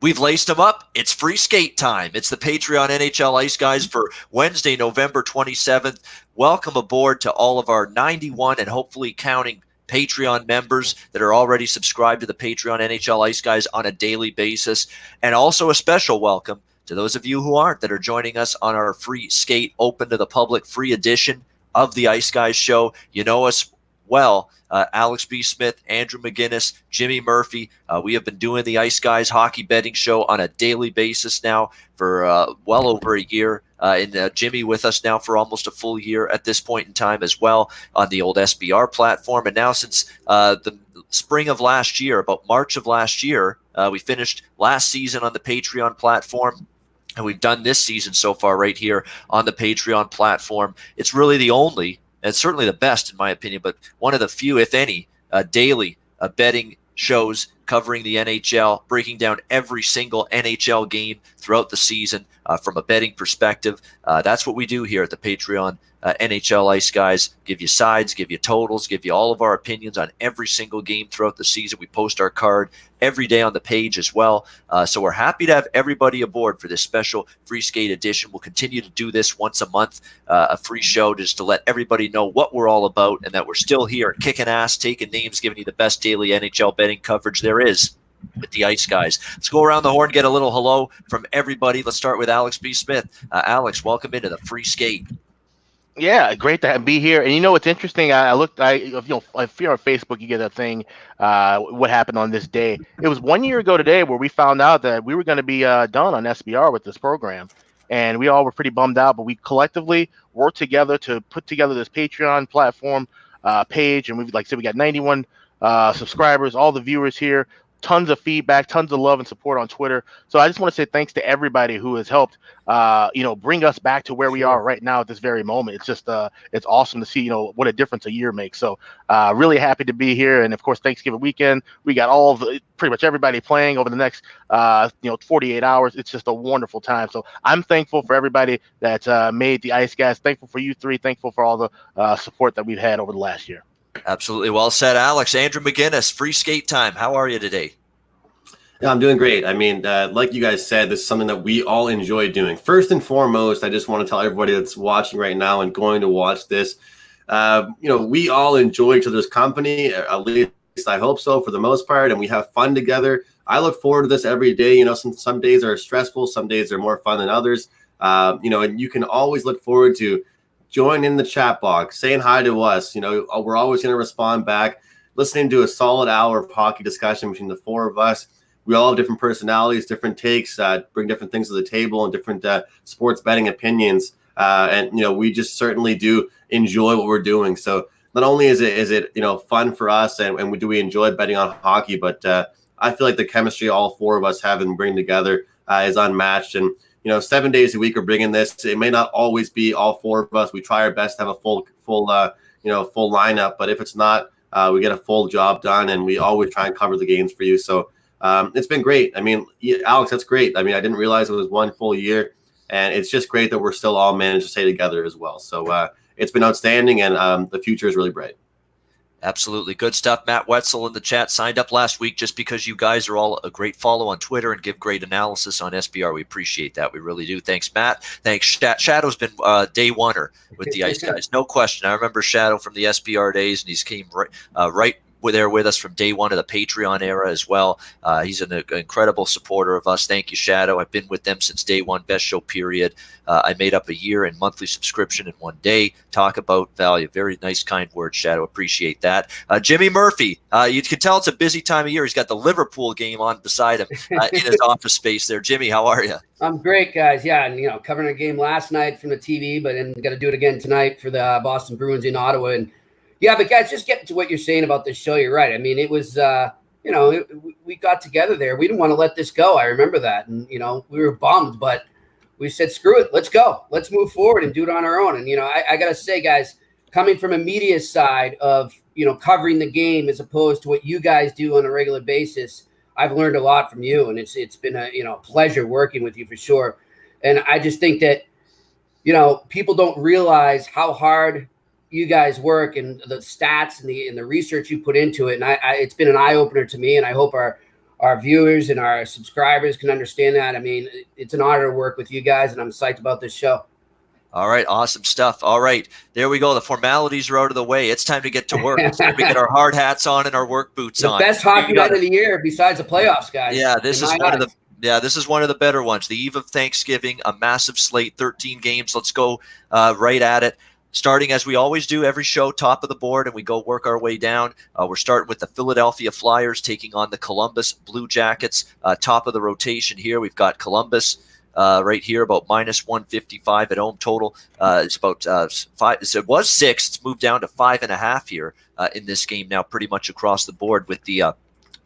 We've laced them up. It's free skate time. It's the Patreon NHL Ice Guys for Wednesday, November 27th. Welcome aboard to all of our 91 and hopefully counting Patreon members that are already subscribed to the Patreon NHL Ice Guys on a daily basis. And also a special welcome to those of you who aren't, that are joining us on our free skate, open to the public, free edition of the Ice Guys show. You know us well. Alex B. Smith, Andrew McGinnis, Jimmy Murphy. We have been doing the Ice Guys hockey betting show on a daily basis now for well over a year. And Jimmy with us now for almost a full year at this point in time as well on the old SBR platform. And now since the spring of last year, about March of last year, we finished last season on the Patreon platform. And we've done this season so far right here on the Patreon platform. It's really the only, and certainly the best in my opinion, but one of the few, if any, daily betting shows covering the NHL, breaking down every single NHL game throughout the season from a betting perspective. That's what we do here at the Patreon NHL Ice Guys. Give you sides, give you totals, give you all of our opinions on every single game throughout the season. We post our card every day on the page as well. So we're happy to have everybody aboard for this special free skate edition. We'll continue to do this once a month, a free show just to let everybody know what we're all about and that we're still here kicking ass, taking names, giving you the best daily NHL betting coverage there is with the Ice Guys. Let's go around the horn, get a little hello from everybody. Let's start with Alex B. Smith. Alex, welcome into the free skate. Yeah, great to be here. And you know what's interesting? I if you're on Facebook, you get a thing. What happened on this day? It was 1 year ago today where we found out that we were going to be done on SBR with this program, and we all were pretty bummed out. But we collectively worked together to put together this Patreon platform page, and like I said, we got 91 subscribers, all the viewers here. Tons of feedback, tons of love and support on Twitter. So I just want to say thanks to everybody who has helped, bring us back to where we are right now at this very moment. It's just, it's awesome to see, what a difference a year makes. So really happy to be here. And of course, Thanksgiving weekend, we got pretty much everybody playing over the next, 48 hours. It's just a wonderful time. So I'm thankful for everybody that made the Ice Guys. Thankful for you three. Thankful for all the support that we've had over the last year. Absolutely. Well said, Alex. Andrew McGinnis, free skate time. How are you today? Yeah, I'm doing great. I mean, like you guys said, this is something that we all enjoy doing. First and foremost, I just want to tell everybody that's watching right now and going to watch this, we all enjoy each other's company, at least I hope so for the most part, and we have fun together. I look forward to this every day. Some days are stressful, some days are more fun than others, and you can always look forward to join in the chat box, saying hi to us. We're always going to respond back, listening to a solid hour of hockey discussion between the four of us. We all have different personalities, different takes, bring different things to the table and different sports betting opinions. And we just certainly do enjoy what we're doing. So not only is it fun for us and we enjoy betting on hockey, but I feel like the chemistry all four of us have and bring together is unmatched. And 7 days a week we're bringing this. It may not always be all four of us. We try our best to have a full lineup, but if it's not, we get a full job done, and we always try and cover the games for you. So it's been great. I mean, Alex, that's great. I mean, I didn't realize it was 1 full year, and it's just great that we're still all managed to stay together as well. So it's been outstanding, and the future is really bright. Absolutely. Good stuff. Matt Wetzel in the chat signed up last week just because you guys are all a great follow on Twitter and give great analysis on SBR. We appreciate that. We really do. Thanks, Matt. Thanks. Shadow's been day oneer with the Ice Guys. No question. I remember Shadow from the SBR days, and he's came right there with us from day one of the Patreon era as well. He's an incredible supporter of us. Thank you, Shadow. I've been with them since day one, best show period. I made up a year in monthly subscription in 1 day. Talk about value. Very nice, kind words, Shadow. Appreciate that. Jimmy Murphy, you can tell it's a busy time of year. He's got the Liverpool game on beside him in his office space there. Jimmy, how are you? I'm great, guys. Yeah, and covering a game last night from the TV, but then got to do it again tonight for the Boston Bruins in Ottawa. And yeah, but guys, just getting to what you're saying about this show, you're right. I mean, it was, we got together there. We didn't want to let this go. I remember that. And, we were bummed, but we said, screw it. Let's go. Let's move forward and do it on our own. And, I got to say, guys, coming from a media side of, covering the game as opposed to what you guys do on a regular basis, I've learned a lot from you. And it's been a pleasure working with you for sure. And I just think that, people don't realize how hard you guys work and the stats and the research you put into it. And it's been an eye opener to me, and I hope our our viewers and our subscribers can understand that. I mean, it's an honor to work with you guys, and I'm psyched about this show. All right, awesome stuff. All right, there we go. The formalities are out of the way. It's time to get to work. It's time to get our hard hats on and our work boots on. The best hockey night of the year besides the playoffs, guys. Yeah, this is one of the better ones. The eve of Thanksgiving, a massive slate, 13 games. Let's go right at it. Starting as we always do, every show, top of the board, and we go work our way down. We're starting with the Philadelphia Flyers taking on the Columbus Blue Jackets. Top of the rotation here, we've got Columbus right here, about minus 155 at home total. It's about 5. So it was 6. It's moved down to 5.5 here in this game now, pretty much across the board with the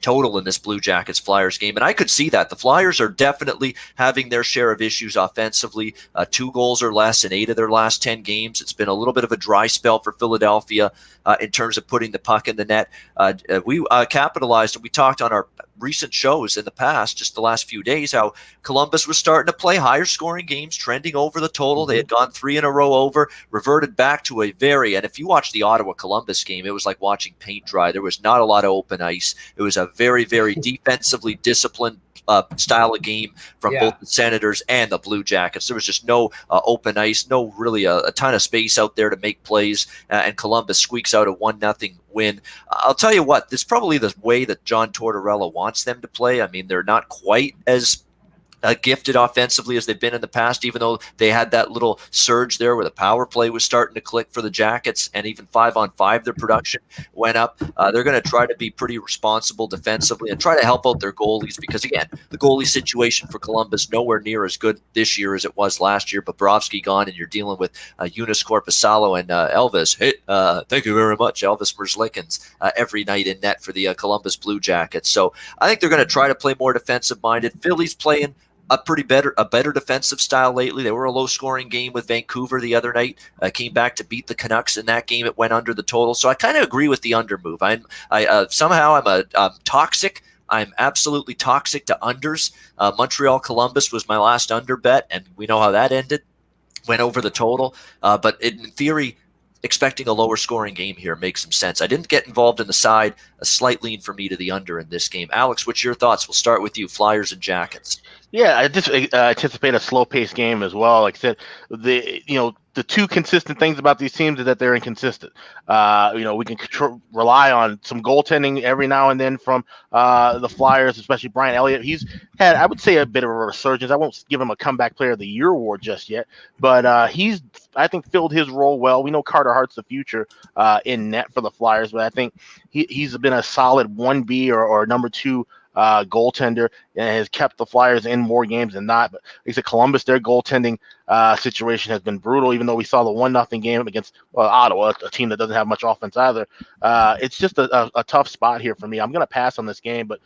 total in this Blue Jackets Flyers game. And I could see that. The Flyers are definitely having their share of issues offensively. 2 goals or less in 8 of their last 10 games. It's been a little bit of a dry spell for Philadelphia in terms of putting the puck in the net. We capitalized, and we talked on our recent shows in the past, just the last few days, how Columbus was starting to play higher scoring games, trending over the total. They had gone 3 in a row over, reverted back to a and if you watch the Ottawa-Columbus game, it was like watching paint dry. There was not a lot of open ice. It was a very, very defensively disciplined style of game from both the Senators and the Blue Jackets. There was just no open ice, no really a ton of space out there to make plays, and Columbus squeaks out a 1-0 win. I'll tell you what, this is probably the way that John Tortorella wants them to play. I mean, they're not quite as gifted offensively as they've been in the past, even though they had that little surge there where the power play was starting to click for the Jackets, and even 5-on-5 their production went up. They're going to try to be pretty responsible defensively and try to help out their goalies, because again, the goalie situation for Columbus nowhere near as good this year as it was last year. Bobrovsky gone, and you're dealing with Eunice Korpisalo and Elvis. Hey, thank you very much, Elvis Merzlikins, every night in net for the Columbus Blue Jackets. So I think they're going to try to play more defensive minded. Philly's playing a better defensive style lately. They were a low scoring game with Vancouver the other night. Came back to beat the Canucks in that game. It went under the total. So I kind of agree with the under move. I'm toxic. I'm absolutely toxic to unders. Montreal Columbus was my last under bet, and we know how that ended. Went over the total. But in theory, expecting a lower scoring game here makes some sense. I didn't get involved in the side. A slight lean for me to the under in this game. Alex, what's your thoughts? We'll start with you. Flyers and Jackets. Yeah, I just anticipate a slow-paced game as well. Like I said, the two consistent things about these teams is that they're inconsistent. We can rely on some goaltending every now and then from the Flyers, especially Brian Elliott. He's had, I would say, a bit of a resurgence. I won't give him a comeback player of the year award just yet, but he's, I think, filled his role well. We know Carter Hart's the future in net for the Flyers, but I think he's been a solid 1B or number 2 goaltender, and has kept the Flyers in more games than not. But like I said, Columbus, their goaltending situation has been brutal, even though we saw the 1-0 game against Ottawa, a team that doesn't have much offense either. It's just a tough spot here for me. I'm going to pass on this game, but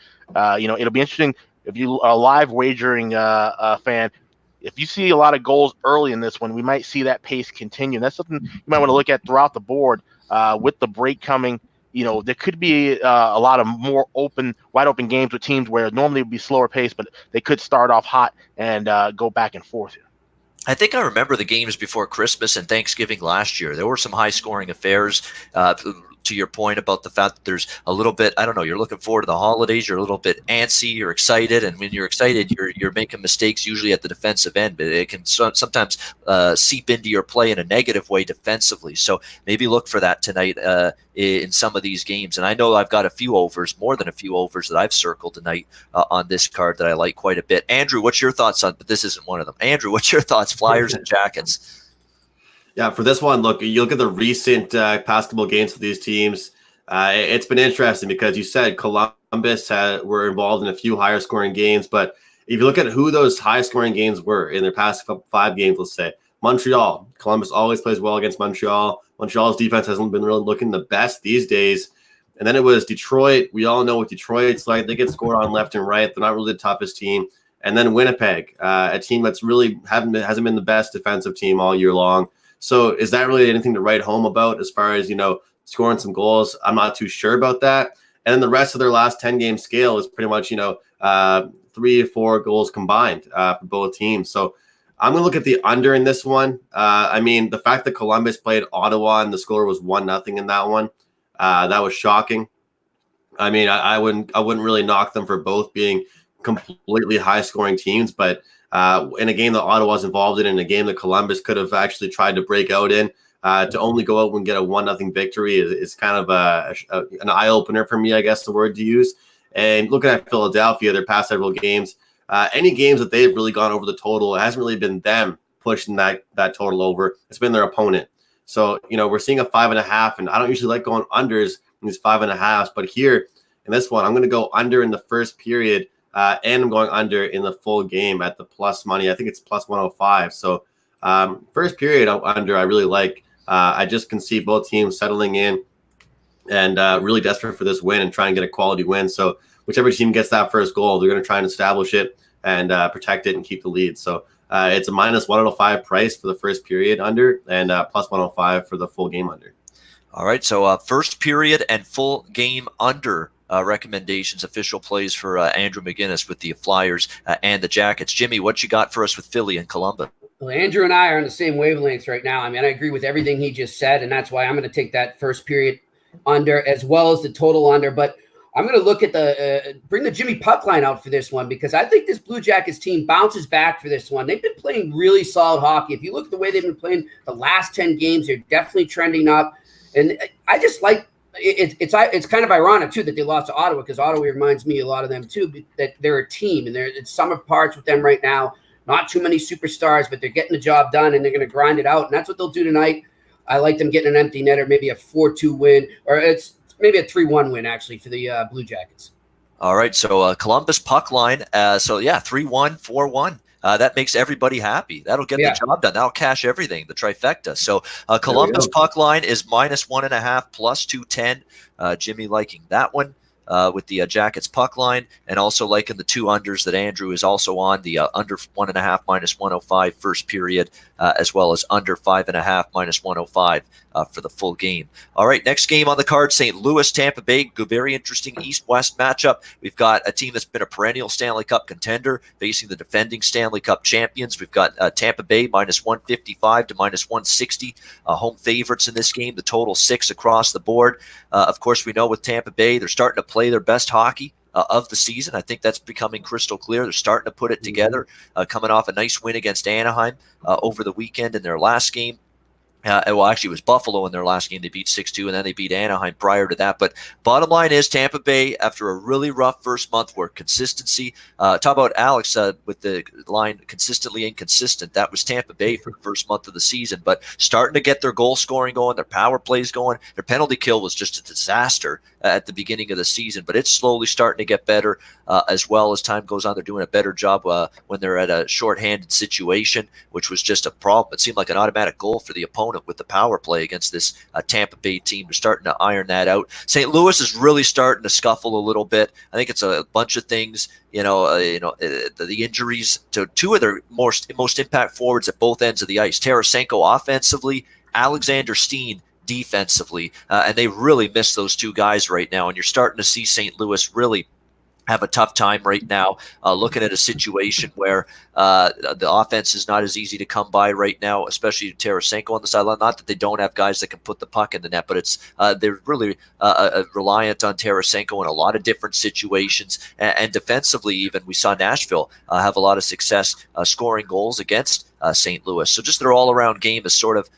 it'll be interesting if you are a live wagering fan. If you see a lot of goals early in this one, we might see that pace continue. That's something you might want to look at throughout the board with the break coming. There could be a lot of more wide open games with teams where normally it would be slower pace, but they could start off hot and go back and forth here. I think I remember the games before Christmas and Thanksgiving last year. There were some high-scoring affairs. To your point about the fact that there's a little bit, I don't know, you're looking forward to the holidays, you're a little bit antsy, you're excited, and when you're excited, you're making mistakes usually at the defensive end, but it can sometimes seep into your play in a negative way defensively. So maybe look for that tonight in some of these games. And I know I've got a few overs, more than a few overs that I've circled tonight on this card that I like quite a bit. Andrew, what's your thoughts on? But this isn't one of them. Andrew, what's your thoughts? Flyers and Jackets. Yeah, for this one, look, you look at the recent past couple games for these teams. It's been interesting because you said Columbus were involved in a few higher scoring games, but if you look at who those high scoring games were in their past 5 games, let's say Montreal, Columbus always plays well against Montreal. Montreal's defense hasn't been really looking the best these days. And then it was Detroit. We all know what Detroit's like. They get scored on left and right. They're not really the toughest team. And then Winnipeg, a team that's really hasn't been the best defensive team all year long. So is that really anything to write home about as far as, scoring some goals? I'm not too sure about that. And then the rest of their last 10-game scale is pretty much, 3 or 4 goals combined for both teams. So I'm going to look at the under in this one. The fact that Columbus played Ottawa and the score was 1-0 in that one, that was shocking. I mean, I wouldn't really knock them for both being completely high scoring teams, but in a game that Ottawa's involved in a game that Columbus could have actually tried to break out in, to only go out and get a 1-0 victory is kind of an eye opener for me, I guess the word to use. And looking at Philadelphia, their past several games, any games that they've really gone over the total, it hasn't really been them pushing that total over. It's been their opponent. So, we're seeing a 5.5, and I don't usually like going unders in these 5.5s, but here in this one, I'm going to go under in the first period, and I'm going under in the full game at the plus money. I think it's plus 105. So first period under, I really like. I just can see both teams settling in and really desperate for this win and try and get a quality win. So whichever team gets that first goal, they're going to try and establish it and protect it and keep the lead. So it's a minus 105 price for the first period under, and plus 105 for the full game under. All right, so first period and full game under recommendations, official plays for Andrew McGinnis with the Flyers and the Jackets. Jimmy, what you got for us with Philly and Columbus? Well, Andrew and I are on the same wavelengths right now. I mean, I agree with everything he just said, and that's why I'm going to take that first period under as well as the total under. But I'm going to look at bring the Jimmy puck line out for this one, because I think this Blue Jackets team bounces back for this one. They've been playing really solid hockey. If you look at the way they've been playing the last 10 games, they're definitely trending up. And I just like it's kind of ironic too that they lost to Ottawa, because Ottawa reminds me a lot of them too, that they're a team, and it's sum of parts with them right now. Not too many superstars, but they're getting the job done, and they're going to grind it out, and that's what they'll do tonight. I like them getting an empty netter, maybe a 4-2 win, or it's maybe a 3-1 win actually for the Blue Jackets. All right, so Columbus puck line. 3-1, 4-1. That makes everybody happy. That'll get the job done. That'll cash everything, the trifecta. So Columbus puck line is minus 1.5, plus 210. Jimmy liking that one with the Jackets puck line, and also liking the two unders that Andrew is also on, the under 1.5 minus 105 first period, as well as under 5.5 minus 105 for the full game. All right, next game on the card, St. Louis, Tampa Bay. Good, very interesting East-West matchup. We've got a team that's been a perennial Stanley Cup contender facing the defending Stanley Cup champions. We've got Tampa Bay minus 155 to minus 160, home favorites in this game. The total 6 across the board. Of course, we know with Tampa Bay, they're starting to play their best hockey of the season. I think that's becoming crystal clear. They're starting to put it together, coming off a nice win against Anaheim over the weekend in their last game. Well, actually, it was Buffalo in their last game. They beat 6-2, and then they beat Anaheim prior to that. But bottom line is Tampa Bay, after a really rough first month where consistency, talk about Alex with the line consistently inconsistent. That was Tampa Bay for the first month of the season. But starting to get their goal scoring going, their power plays going. Their penalty kill was just a disaster at the beginning of the season. But it's slowly starting to get better as well as time goes on. They're doing a better job when they're at a shorthanded situation, which was just a problem. It seemed like an automatic goal for the opponent with the power play against this Tampa Bay team. They're starting to iron that out. St. Louis is really starting to scuffle a little bit. I think it's a bunch of things. The injuries to two of their most impact forwards at both ends of the ice. Tarasenko offensively, Alexander Steen defensively, and they really miss those two guys right now. And you're starting to see St. Louis really have a tough time right now, looking at a situation where the offense is not as easy to come by right now, especially Tarasenko on the sideline. Not that they don't have guys that can put the puck in the net, but it's they're really reliant on Tarasenko in a lot of different situations. And defensively, even, we saw Nashville have a lot of success scoring goals against St. Louis. So just their all-around game has sort of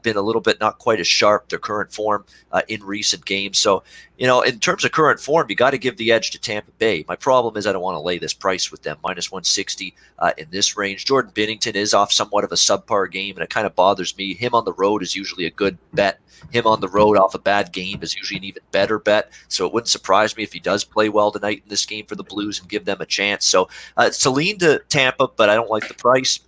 been a little bit not quite as sharp, their current form in recent games. So, in terms of current form, you got to give the edge to Tampa Bay. My problem is I don't want to lay this price with them, minus 160 in this range. Jordan Binnington is off somewhat of a subpar game, and it kind of bothers me. Him on the road is usually a good bet. Him on the road off a bad game is usually an even better bet. So it wouldn't surprise me if he does play well tonight in this game for the Blues and give them a chance. So it's a lean to Tampa, but I don't like the price.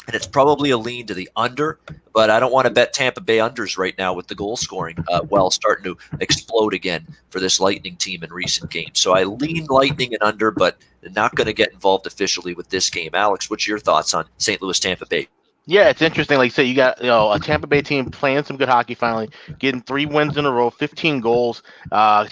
And it's probably a lean to the under, but I don't want to bet Tampa Bay unders right now with the goal scoring starting to explode again for this Lightning team in recent games. So I lean Lightning and under, but not going to get involved officially with this game. Alex, what's your thoughts on St. Louis, Tampa Bay? Yeah, it's interesting. Like you said, you got a Tampa Bay team playing some good hockey finally, getting 3 wins in a row, 15 goals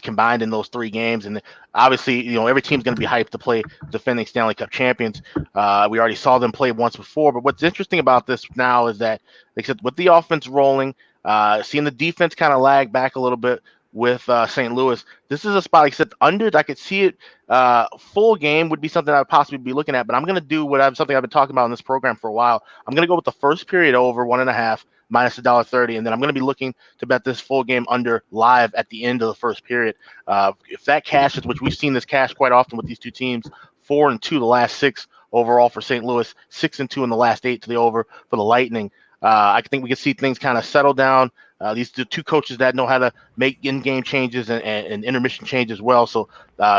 combined in those 3 games, and obviously, every team's going to be hyped to play defending Stanley Cup champions. We already saw them play once before, but what's interesting about this now is that, like I said, with the offense rolling, seeing the defense kind of lag back a little bit, with St. Louis. This is a spot, like I said, unders. I could see it. Full game would be something I'd possibly be looking at, but I'm going to do something I've been talking about in this program for a while. I'm going to go with the first period over 1.5 minus $1.30, and then I'm going to be looking to bet this full game under live at the end of the first period. If that cashes, which we've seen this cash quite often with these two teams, 4-2 the last 6 overall for St. Louis, 6-2 in the last 8 to the over for the Lightning. I think we can see things kind of settle down. These two coaches that know how to make in-game changes and intermission changes well. So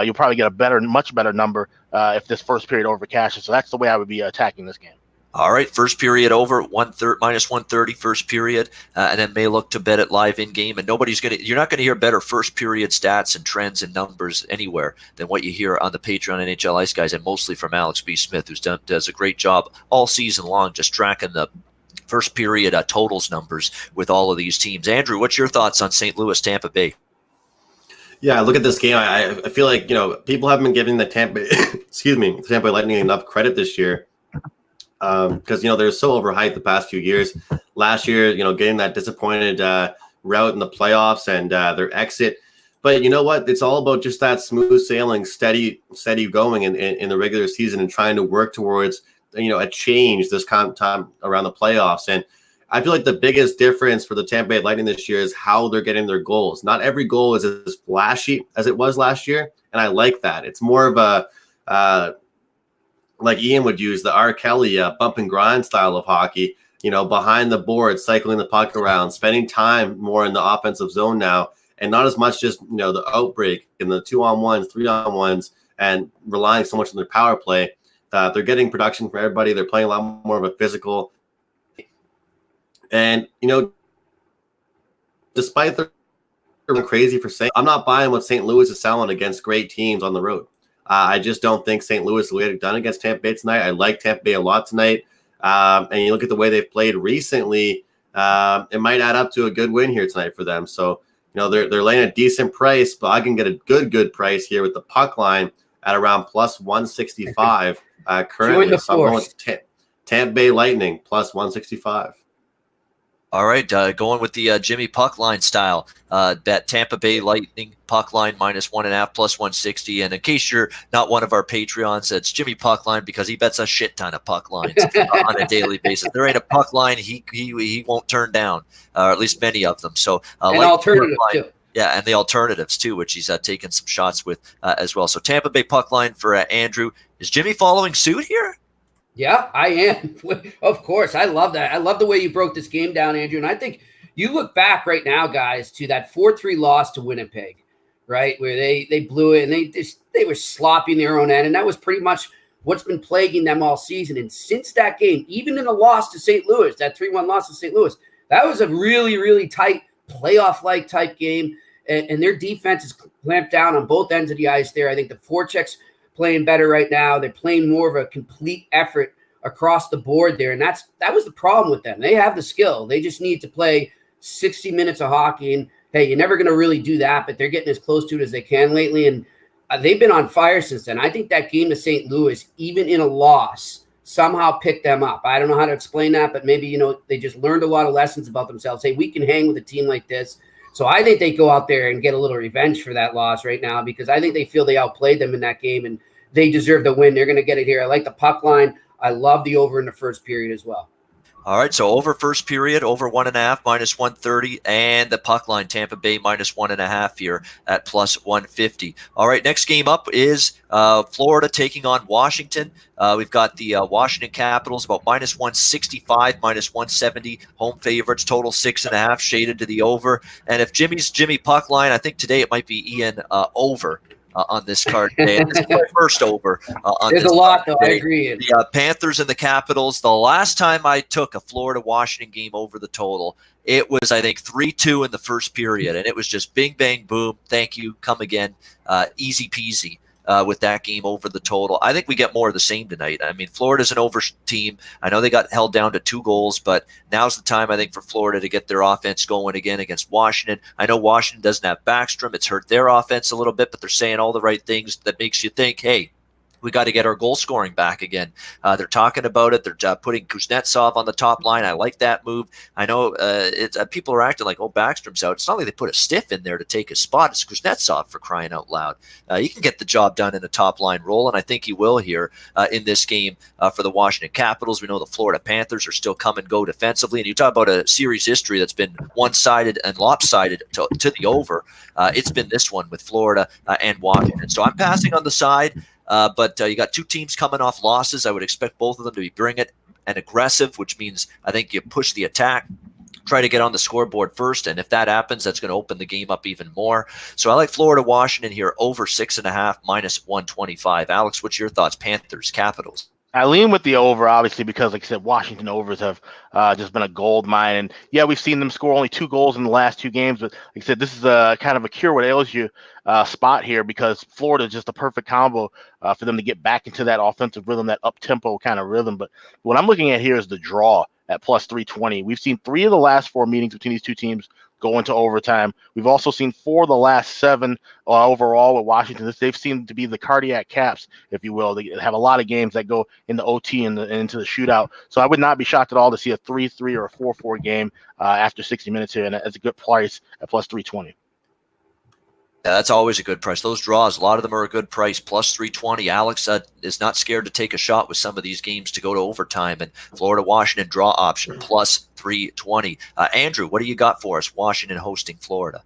you'll probably get a much better number if this first period over cashes. So that's the way I would be attacking this game. All right, first period over minus 130 first period, and then may look to bet it live in game. And you're not gonna hear better first period stats and trends and numbers anywhere than what you hear on the Patreon NHL Ice Guys, and mostly from Alex B. Smith, who does a great job all season long just tracking the first period totals numbers with all of these teams. Andrew, what's your thoughts on St. Louis, Tampa Bay? Yeah, look at this game. I feel like people haven't been giving the Tampa Bay Lightning enough credit this year. Because they're so overhyped the past few years. Last year, getting that disappointed route in the playoffs and their exit. But you know what? It's all about just that smooth sailing, steady going in the regular season and trying to work towards a change this time around the playoffs. And I feel like the biggest difference for the Tampa Bay Lightning this year is how they're getting their goals. Not every goal is as flashy as it was last year, and I like that. It's more of a like Ian would use, the R. Kelly bump and grind style of hockey, behind the board, cycling the puck around, spending time more in the offensive zone now, and not as much just, the outbreak in the 2-on-1s, 3-on-1s, and relying so much on their power play. They're getting production for everybody. They're playing a lot more of a physical. And, despite they're crazy for saying, I'm not buying what St. Louis is selling against great teams on the road. I just don't think St. Louis will get it done against Tampa Bay tonight. I like Tampa Bay a lot tonight. And you look at the way they've played recently, it might add up to a good win here tonight for them. So, they're laying a decent price, but I can get a good price here with the puck line at around plus 165 currently. So I'm going with Tampa Bay Lightning plus 165. All right, going with the Jimmy puck line style. Bet Tampa Bay Lightning puck line minus 1.5 plus 160. And in case you're not one of our Patreons, it's Jimmy puck line because he bets a shit ton of puck lines on a daily basis. There ain't a puck line he won't turn down, or at least many of them. So and alternative too. Yeah, and the alternatives too, which he's taken some shots with as well. So Tampa Bay puck line for Andrew. Is Jimmy following suit here? Yeah, I am. Of course. I love that. I love the way you broke this game down, Andrew. And I think you look back right now, guys, to that 4-3 loss to Winnipeg, right? Where they blew it and they were sloppy in their own end. And that was pretty much what's been plaguing them all season. And since that game, even in a loss to St. Louis, that 3-1 loss to St. Louis, that was a really, really tight playoff-like type game. And their defense is clamped down on both ends of the ice there. I think the forechecks playing better right now. They're playing more of a complete effort across the board there. And that was the problem with them. They have the skill. They just need to play 60 minutes of hockey. And hey, you're never going to really do that, but they're getting as close to it as they can lately. And they've been on fire since then. I think that game to St. Louis, even in a loss, somehow picked them up. I don't know how to explain that, but maybe, they just learned a lot of lessons about themselves. Hey, we can hang with a team like this. So I think they go out there and get a little revenge for that loss right now because I think they feel they outplayed them in that game and they deserve the win. They're going to get it here. I like the puck line. I love the over in the first period as well. All right, so over first period, over 1.5, minus 130, and the puck line, Tampa Bay minus 1.5 here at plus 150. All right, next game up is Florida taking on Washington. We've got the Washington Capitals about minus 165, minus 170, home favorites, total 6.5, shaded to the over. And if Jimmy's Jimmy puck line, I think today it might be Ian over. On this card today. And this is my first over on There's this a lot, card though. today. I agree. The Panthers and the Capitals, the last time I took a Florida-Washington game over the total, it was, I think, 3-2 in the first period, and it was just bing, bang, boom, thank you, come again, easy peasy with that game over the total. I think we get more of the same tonight. I mean, Florida's an over team. I know they got held down to 2 goals, but now's the time, I think, for Florida to get their offense going again against Washington. I know Washington doesn't have Backstrom. It's hurt their offense a little bit, but they're saying all the right things that makes you think, hey, We got to get our goal scoring back again. They're talking about it. They're putting Kuznetsov on the top line. I like that move. I know people are acting like, oh, Backstrom's out. It's not like they put a stiff in there to take his spot. It's Kuznetsov, for crying out loud. He can get the job done in a top line role, and I think he will here in this game for the Washington Capitals. We know the Florida Panthers are still come and go defensively, and you talk about a series history that's been one-sided and lopsided to the over. It's been this one with Florida and Washington. So I'm passing on the side. But you got two teams coming off losses. I would expect both of them to be bring it and aggressive, which means I think you push the attack, try to get on the scoreboard first. And if that happens, that's going to open the game up even more. So I like Florida, Washington here over 6.5 minus 125. Alex, what's your thoughts? Panthers, Capitals. I lean with the over, obviously, because, like I said, Washington overs have just been a gold mine. And, yeah, we've seen them score only 2 goals in the last 2 games. But, like I said, this is a kind of a cure what ails you spot here, because Florida is just a perfect combo for them to get back into that offensive rhythm, that up-tempo kind of rhythm. But what I'm looking at here is the draw at plus 320. We've seen 3 of the last 4 meetings between these two teams go into overtime. We've also seen 4 of the last 7 overall with Washington. They've seemed to be the cardiac caps, if you will. They have a lot of games that go into OT and into the shootout. So I would not be shocked at all to see a 3-3 or a 4-4 game after 60 minutes here, and that's a good price at plus 320. Yeah, that's always a good price. Those draws, a lot of them are a good price, plus 320. Alex is not scared to take a shot with some of these games to go to overtime. And Florida-Washington draw option, plus 320. Andrew, what do you got for us? Washington hosting Florida.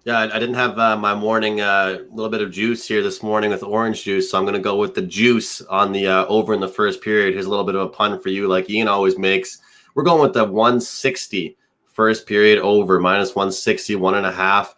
Yeah, I didn't have my morning little bit of juice here this morning with orange juice, so I'm going to go with the juice on the over in the first period. Here's a little bit of a pun for you, like Ian always makes. We're going with the 160 first period over, minus 160, 1.5.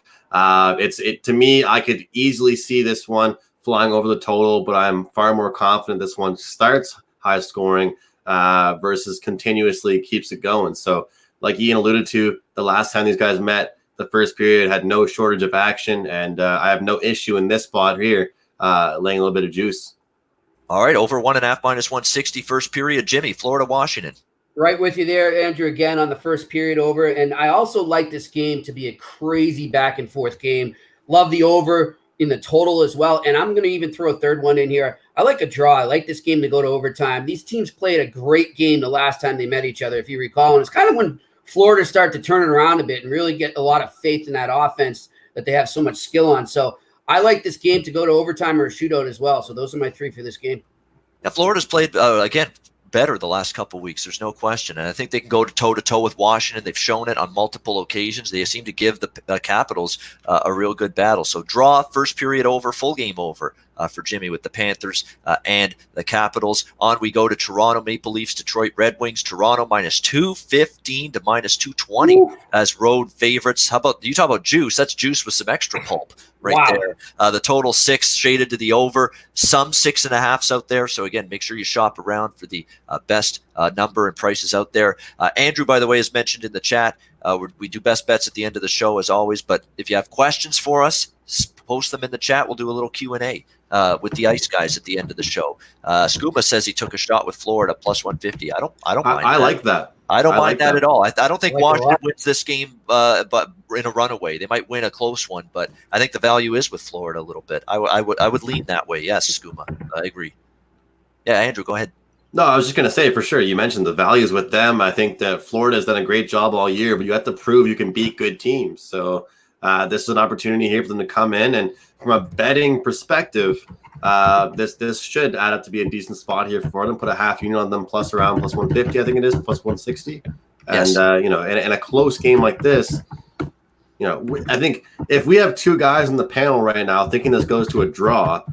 To me, I could easily see this one flying over the total, but I'm far more confident this one starts high scoring versus continuously keeps it going. So like Ian alluded to, the last time these guys met, the first period had no shortage of action, and I have no issue in this spot here laying a little bit of juice. All right, over 1.5 minus 160 first period. Jimmy, Florida, Washington. Right with you there, Andrew, again on the first period over. And I also like this game to be a crazy back and forth game. Love the over in the total as well. And I'm going to even throw a third one in here. I like a draw. I like this game to go to overtime. These teams played a great game the last time they met each other, if you recall. And it's kind of when Florida started to turn it around a bit and really get a lot of faith in that offense that they have so much skill on. So I like this game to go to overtime or a shootout as well. So those are my 3 for this game. Now, Florida's played, again, better the last couple of weeks. There's no question. And I think they can go toe-to-toe with Washington. They've shown it on multiple occasions. They seem to give the Capitals a real good battle. So draw, first period over, full game over for Jimmy with the Panthers and the Capitals. On we go to Toronto Maple Leafs, Detroit Red Wings. Toronto minus 215 to minus 220 as road favorites. How about, you talk about juice? That's juice with some extra pulp right there. The total 6 shaded to the over, some 6.5s out there. So again, make sure you shop around for the best number and prices out there. Andrew, by the way, is mentioned in the chat. We do best bets at the end of the show as always, but if you have questions for us, post them in the chat. We'll do a little Q&A with the Ice Guys at the end of the show. Scuba says he took a shot with Florida plus 150. I don't mind. I like that. I don't mind that at all. I don't think Washington wins this game, but in a runaway. They might win a close one, but I think the value is with Florida a little bit. I would lean that way. Yes, Scuba. I agree. Yeah, Andrew, go ahead. No, I was just going to say, for sure, you mentioned the values with them. I think that Florida has done a great job all year, but you have to prove you can beat good teams. So this is an opportunity here for them to come in. And from a betting perspective, this should add up to be a decent spot here for them. Put a half unit on them plus 150, I think it is, plus 160. Yes. And, in a close game like this, I think if we have 2 guys in the panel right now thinking this goes to a draw,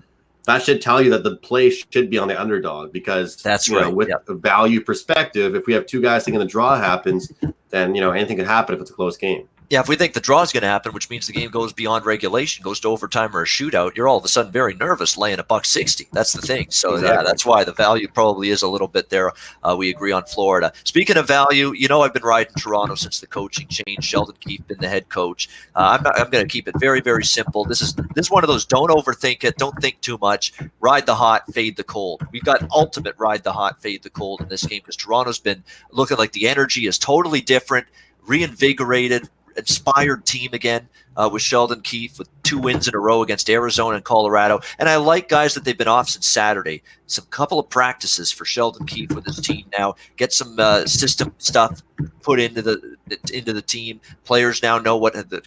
that should tell you that the play should be on the underdog, because that's right. With a value perspective, if we have 2 guys thinking the draw happens, then anything could happen if it's a close game. Yeah, if we think the draw is going to happen, which means the game goes beyond regulation, goes to overtime or a shootout, you're all of a sudden very nervous laying $1.60. That's the thing. So exactly. Yeah, that's why the value probably is a little bit there. We agree on Florida. Speaking of value, I've been riding Toronto since the coaching change. Sheldon Keefe been the head coach. I'm going to keep it very, very simple. This is one of those, don't overthink it, don't think too much. Ride the hot, fade the cold. We've got ultimate ride the hot, fade the cold in this game, because Toronto's been looking like the energy is totally different, reinvigorated, inspired team again. with Sheldon Keefe with 2 wins in a row against Arizona and Colorado. And I like guys that they've been off since Saturday. Some couple of practices for Sheldon Keefe with his team now. Get some system stuff put into the team. Players now know what the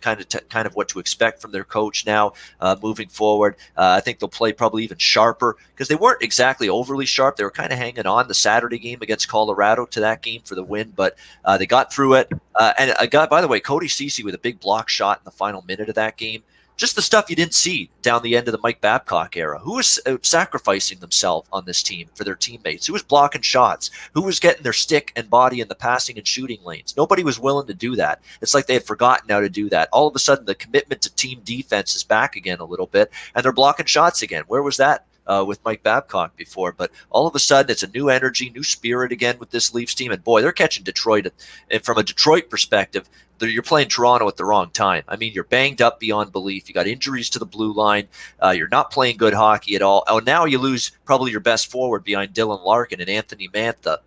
kind of what to expect from their coach now moving forward. I think they'll play probably even sharper because they weren't exactly overly sharp. They were kind of hanging on the Saturday game against Colorado to that game for the win, but they got through it. And I got, by the way, Cody Ceci with a big block shot in the final minute of that game. Just the stuff you didn't see down the end of the Mike Babcock era. Who was sacrificing themselves on this team for their teammates? Who was blocking shots? Who was getting their stick and body in the passing and shooting lanes? Nobody was willing to do that. It's like they had forgotten how to do that. All of a sudden, the commitment to team defense is back again a little bit, and they're blocking shots again. Where was that with Mike Babcock before? But all of a sudden, it's a new energy, new spirit again with this Leafs team. And boy, they're catching Detroit. And from a Detroit perspective, you're playing Toronto at the wrong time. I mean, you're banged up beyond belief. You got injuries to the blue line. You're not playing good hockey at all. Oh, now you lose probably your best forward behind Dylan Larkin and Anthony Mantha,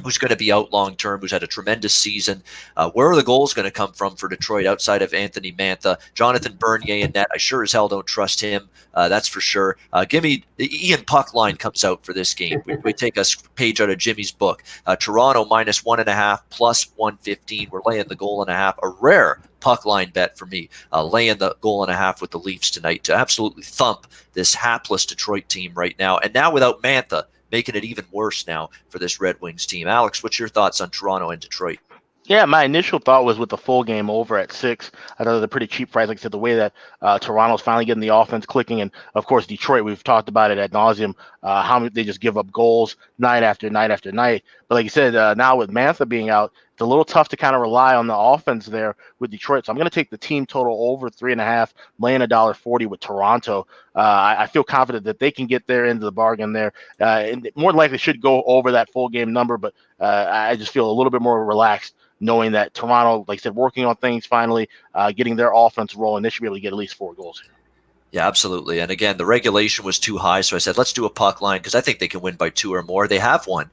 who's going to be out long-term, who's had a tremendous season. Where are the goals going to come from for Detroit outside of Anthony Mantha? Jonathan Bernier in net, I sure as hell don't trust him. That's for sure. Give me Ian Puck line comes out for this game. We take a page out of Jimmy's book. Toronto -1.5 plus 115. We're laying the 1.5. A rare puck line bet for me, laying the 1.5 with the Leafs tonight to absolutely thump this hapless Detroit team right now. And now without Mantha, making it even worse now for this Red Wings team. Alex, what's your thoughts on Toronto and Detroit? Yeah, my initial thought was with the full game over at 6. I thought it was a pretty cheap price. Like I said, the way that Toronto's finally getting the offense clicking, and of course Detroit, we've talked about it ad nauseum, how many they just give up goals night after night after night. But like you said, now with Mantha being out, it's a little tough to kind of rely on the offense there with Detroit. So I'm going to take the team total over 3.5, laying $1.40 with Toronto. I feel confident that they can get there into the bargain there, and more than likely should go over that full game number. But I just feel a little bit more relaxed knowing that Toronto, like I said, working on things finally, getting their offense rolling. They should be able to get at least 4 goals here. Yeah, absolutely. And again, the regulation was too high, so I said, let's do a puck line because I think they can win by 2 or more. They have won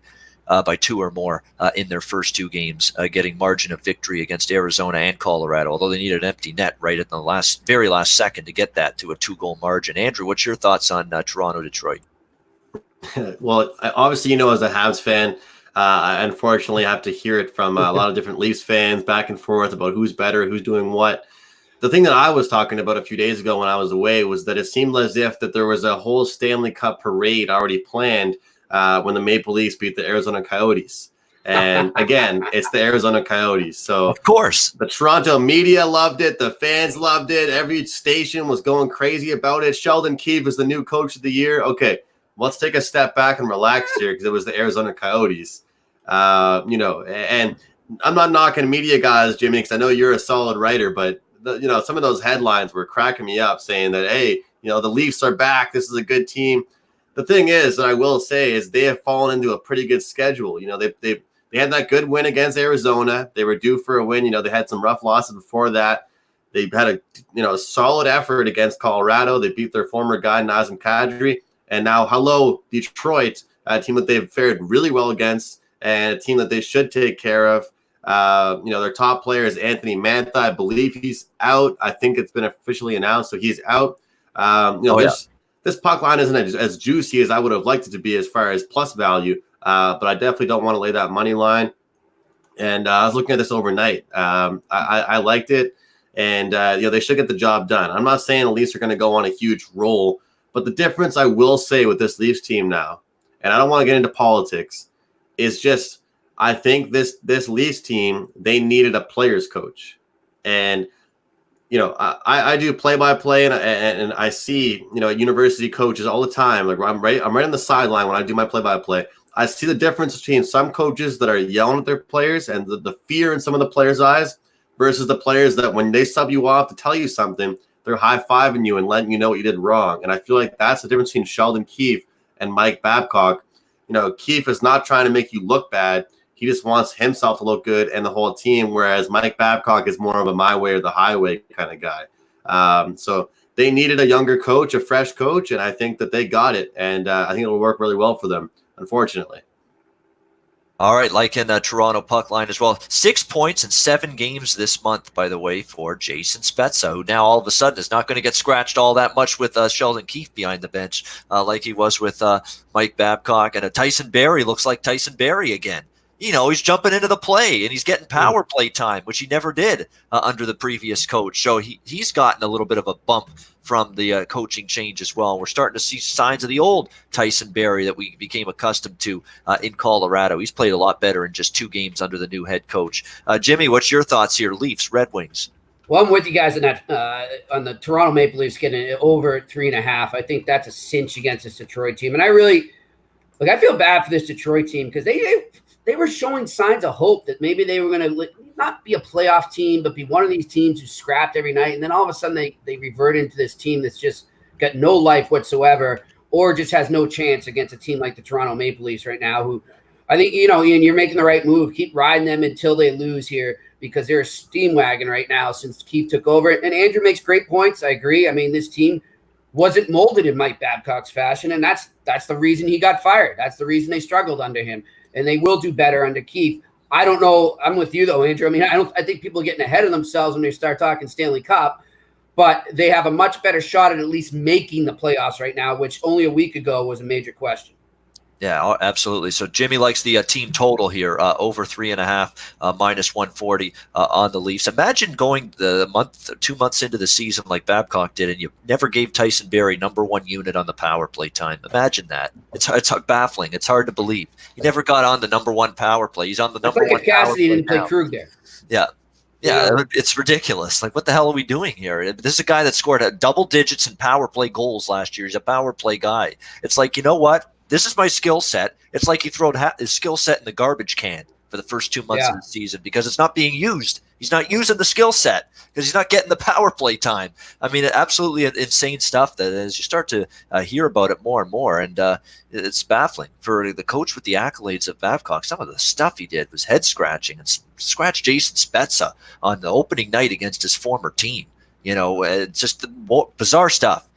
by 2 or more in their first 2 games, getting margin of victory against Arizona and Colorado, although they needed an empty net right at the very last second to get that to a 2-goal margin. Andrew, what's your thoughts on Toronto-Detroit? Well, obviously, as a Habs fan, I unfortunately have to hear it from a lot of different Leafs fans back and forth about who's better, who's doing what. The thing that I was talking about a few days ago when I was away was that it seemed as if that there was a whole Stanley Cup parade already planned when the Maple Leafs beat the Arizona Coyotes. And again, it's the Arizona Coyotes. So of course, the Toronto media loved it. The fans loved it. Every station was going crazy about it. Sheldon Keefe is the new coach of the year. Okay, let's take a step back and relax here because it was the Arizona Coyotes. And I'm not knocking media guys, Jimmy, because I know you're a solid writer, but some of those headlines were cracking me up saying that, hey, the Leafs are back. This is a good team. The thing is that I will say is they have fallen into a pretty good schedule. They had that good win against Arizona. They were due for a win. They had some rough losses before that. They had a solid effort against Colorado. They beat their former guy, Nazem Kadri. And now, hello, Detroit, a team that they've fared really well against and a team that they should take care of. Their top player is Anthony Mantha. I believe he's out. I think it's been officially announced, so he's out. This puck line isn't as juicy as I would have liked it to be as far as plus value, but I definitely don't want to lay that money line. And I was looking at this overnight. I liked it, and they should get the job done. I'm not saying the Leafs are going to go on a huge roll, but the difference I will say with this Leafs team now, and I don't want to get into politics, is just I think this Leafs team, they needed a players coach. And I do play-by-play, and I see university coaches all the time. Like I'm right on the sideline when I do my play-by-play. I see the difference between some coaches that are yelling at their players and the fear in some of the players' eyes versus the players that when they sub you off to tell you something, they're high-fiving you and letting you know what you did wrong. And I feel like that's the difference between Sheldon Keefe and Mike Babcock. Keefe is not trying to make you look bad. He just wants himself to look good and the whole team, whereas Mike Babcock is more of a my way or the highway kind of guy. So they needed a younger coach, a fresh coach, and I think that they got it. And I think it'll work really well for them, unfortunately. All right, like in the Toronto puck line as well. 6 points in 7 games this month, by the way, for Jason Spezza, who now all of a sudden is not going to get scratched all that much with Sheldon Keefe behind the bench like he was with Mike Babcock. And Tyson Barrie looks like Tyson Barrie again. He's jumping into the play and he's getting power play time, which he never did under the previous coach. So he's gotten a little bit of a bump from the coaching change as well. We're starting to see signs of the old Tyson Barrie that we became accustomed to in Colorado. He's played a lot better in just 2 games under the new head coach. Jimmy, what's your thoughts here? Leafs, Red Wings. Well, I'm with you guys on that. On the Toronto Maple Leafs getting it over at 3.5. I think that's a cinch against this Detroit team. And I really, I feel bad for this Detroit team because they were showing signs of hope that maybe they were going to not be a playoff team, but be one of these teams who scrapped every night. And then all of a sudden they revert into this team that's just got no life whatsoever, or just has no chance against a team like the Toronto Maple Leafs right now, who I think, Ian, you're making the right move. Keep riding them until they lose here because they're a steam wagon right now since Keefe took over. And Andrew makes great points. I agree. I mean, this team wasn't molded in Mike Babcock's fashion, and that's the reason he got fired. That's the reason they struggled under him. And they will do better under Keefe. I don't know. I'm with you though, Andrew. I mean, I think people are getting ahead of themselves when they start talking Stanley Cup, but they have a much better shot at least making the playoffs right now, which only a week ago was a major question. Yeah, absolutely. So Jimmy likes the team total here, over 3.5, minus 140 on the Leafs. Imagine going 2 months into the season like Babcock did, and you never gave Tyson Barrie #1 unit on the power play time. Imagine that. It's baffling. It's hard to believe. He never got on the #1 power play. He's on the #1 like Cassidy didn't play Krug there. Yeah. Yeah, it's ridiculous. Like, what the hell are we doing here? This is a guy that scored double digits in power play goals last year. He's a power play guy. It's like, you know what? This is my skill set. It's like he threw his skill set in the garbage can for the first 2 months of the season because it's not being used. He's not using the skill set because he's not getting the power play time. I mean, absolutely insane stuff that as you start to hear about it more and more, and it's baffling for the coach with the accolades of Babcock. Some of the stuff he did was head-scratching and scratched Jason Spezza on the opening night against his former team. Just bizarre stuff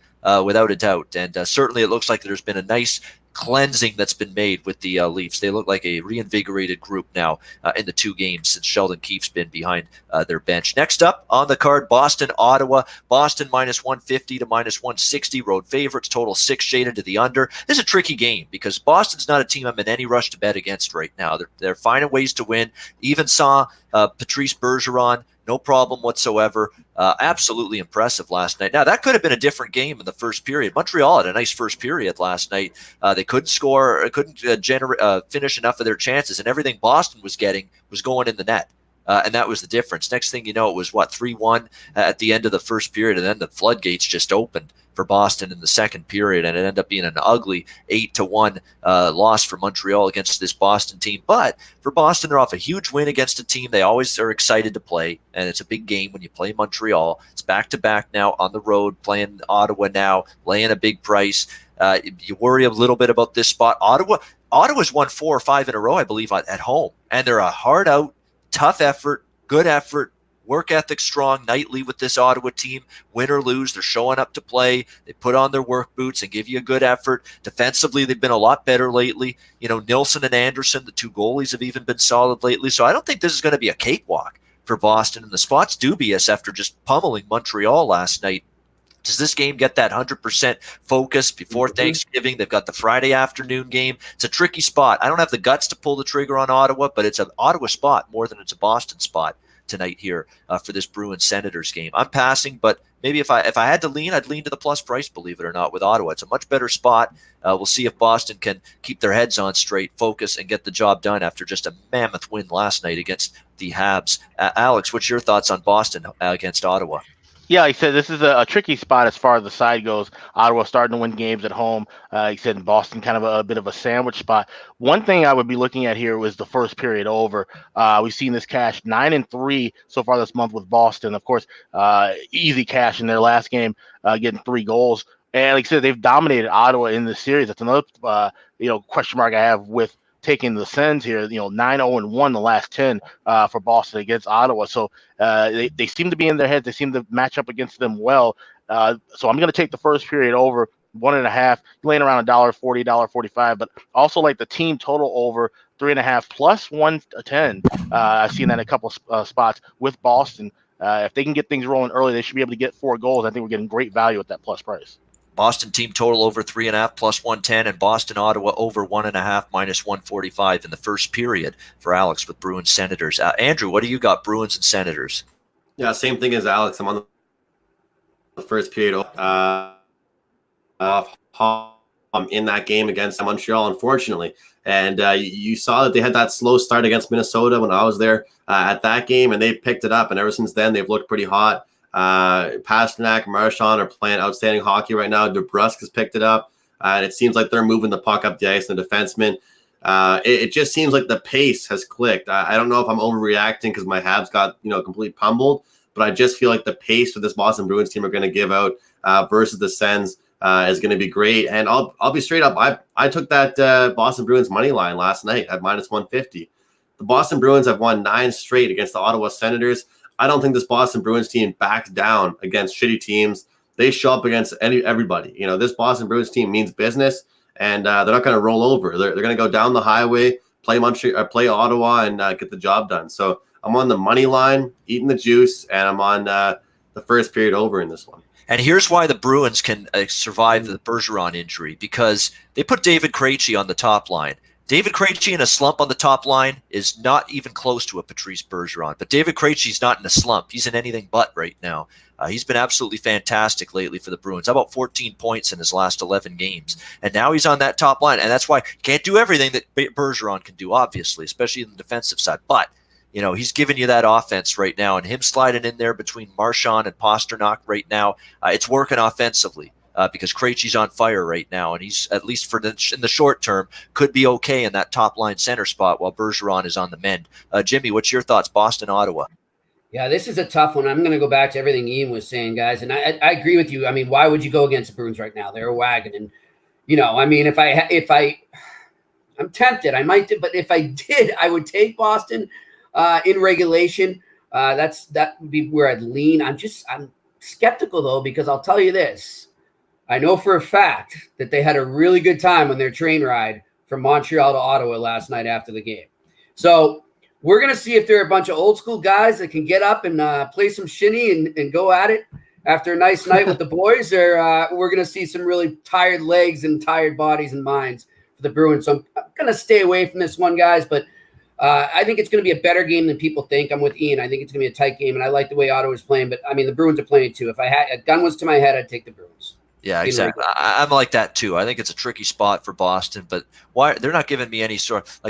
without a doubt. And certainly it looks like there's been a nice cleansing that's been made with the Leafs. They look like a reinvigorated group now in the 2 games since Sheldon Keefe's been behind their bench. Next up on the card, Boston, Ottawa. Boston minus 150 to minus 160. Road favorites, total 6 shaded to the under. This is a tricky game because Boston's not a team I'm in any rush to bet against right now. They're finding ways to win. Even saw Patrice Bergeron, no problem whatsoever. Absolutely impressive last night. Now, that could have been a different game in the first period. Montreal had a nice first period last night. They couldn't score, couldn't finish enough of their chances, and everything Boston was getting was going in the net. And that was the difference. Next thing you know, it was 3-1 at the end of the first period, and then the floodgates just opened for Boston in the second period, and it ended up being an ugly 8-1 loss for Montreal against this Boston team. But for Boston, they're off a huge win against a team they always are excited to play, and it's a big game when you play Montreal. It's back-to-back now on the road, playing Ottawa now, laying a big price. You worry a little bit about this spot. Ottawa's won 4 or 5 in a row, I believe, at home, and they're a hard-out, tough effort, good effort, work ethic strong nightly with this Ottawa team. Win or lose, they're showing up to play. They put on their work boots and give you a good effort. Defensively, they've been a lot better lately. Nilsson and Anderson, the 2 goalies, have even been solid lately. So I don't think this is going to be a cakewalk for Boston. And the spot's dubious after just pummeling Montreal last night. Does this game get that 100% focus before Thanksgiving? They've got the Friday afternoon game. It's a tricky spot. I don't have the guts to pull the trigger on Ottawa, but it's an Ottawa spot more than it's a Boston spot tonight here for this Bruins Senators game. I'm passing, but maybe if I had to lean, I'd lean to the plus price, believe it or not, with Ottawa. It's a much better spot. We'll see if Boston can keep their heads on straight, focus, and get the job done after just a mammoth win last night against the Habs. Alex, what's your thoughts on Boston against Ottawa? Yeah, like I said, this is a tricky spot as far as the side goes. Ottawa starting to win games at home. He said in Boston, kind of a bit of a sandwich spot. One thing I would be looking at here was the first period over. We've seen this cash 9-3 so far this month with Boston. Of course, easy cash in their last game, getting 3 goals. And like I said, they've dominated Ottawa in this series. That's another question mark I have with taking the Sens here, 9-0-1 the last 10 for Boston against Ottawa. So they seem to be in their heads. They seem to match up against them well. So I'm going to take the first period over. 1.5, laying around $1.40, $1.45, but also like the team total over 3.5 plus 110. I've seen that in a couple spots with Boston. If they can get things rolling early, they should be able to get 4 goals. I think we're getting great value at that plus price. Boston team total over 3.5 plus 110, and Boston Ottawa over 1.5 minus 145 in the first period for Alex with Bruins Senators. Andrew, what do you got? Bruins and Senators. Yeah, same thing as Alex. I'm on the first period. I'm in that game against Montreal, unfortunately. And you saw that they had that slow start against Minnesota when I was there at that game, and they picked it up. And ever since then, they've looked pretty hot. Pasternak, Marchand are playing outstanding hockey right now. DeBrusk has picked it up, and it seems like they're moving the puck up the ice. And the defenseman, it just seems like the pace has clicked. I don't know if I'm overreacting because my Habs got completely pummeled, but I just feel like the pace for this Boston Bruins team are going to give out versus the Sens is going to be great. And I'll be straight up. I took that Boston Bruins money line last night at minus 150. The Boston Bruins have won 9 straight against the Ottawa Senators. I don't think this Boston Bruins team backs down against shitty teams. They show up against everybody. This Boston Bruins team means business, and they're not going to roll over. They're going to go down the highway, play Ottawa, and get the job done. So I'm on the money line, eating the juice, and I'm on the first period over in this one. And here's why the Bruins can survive the Bergeron injury, because they put David Krejci on the top line. David Krejci in a slump on the top line is not even close to a Patrice Bergeron. But David Krejci's not in a slump. He's in anything but right now. He's been absolutely fantastic lately for the Bruins. About 14 points in his last 11 games. And now he's on that top line. And that's why he can't do everything that Bergeron can do, obviously, especially in the defensive side. But he's giving you that offense right now. And him sliding in there between Marchand and Pasternak right now, it's working offensively. Because Krejci's on fire right now, and he's, at least in the short term, could be okay in that top line center spot while Bergeron is on the mend. Jimmy, what's your thoughts? Boston, Ottawa. Yeah, this is a tough one. I'm going to go back to everything Ian was saying, guys, and I agree with you. I mean, why would you go against the Bruins right now? They're a wagon, and I mean, if I'm tempted, I might do, but if I did, I would take Boston in regulation. That would be where I'd lean. I'm skeptical though, because I'll tell you this. I know for a fact that they had a really good time on their train ride from Montreal to Ottawa last night after the game. So we're going to see if there are a bunch of old school guys that can get up and play some shinny and go at it after a nice night with the boys, or we're going to see some really tired legs and tired bodies and minds for the Bruins. So I'm going to stay away from this one, guys, but I think it's going to be a better game than people think. I'm with Ian. I think it's going to be a tight game, and I like the way Ottawa's playing, but I mean, the Bruins are playing too. If a gun was to my head, I'd take the Bruins. Yeah, exactly. I'm like that too. I think it's a tricky spot for Boston, but why they're not giving me any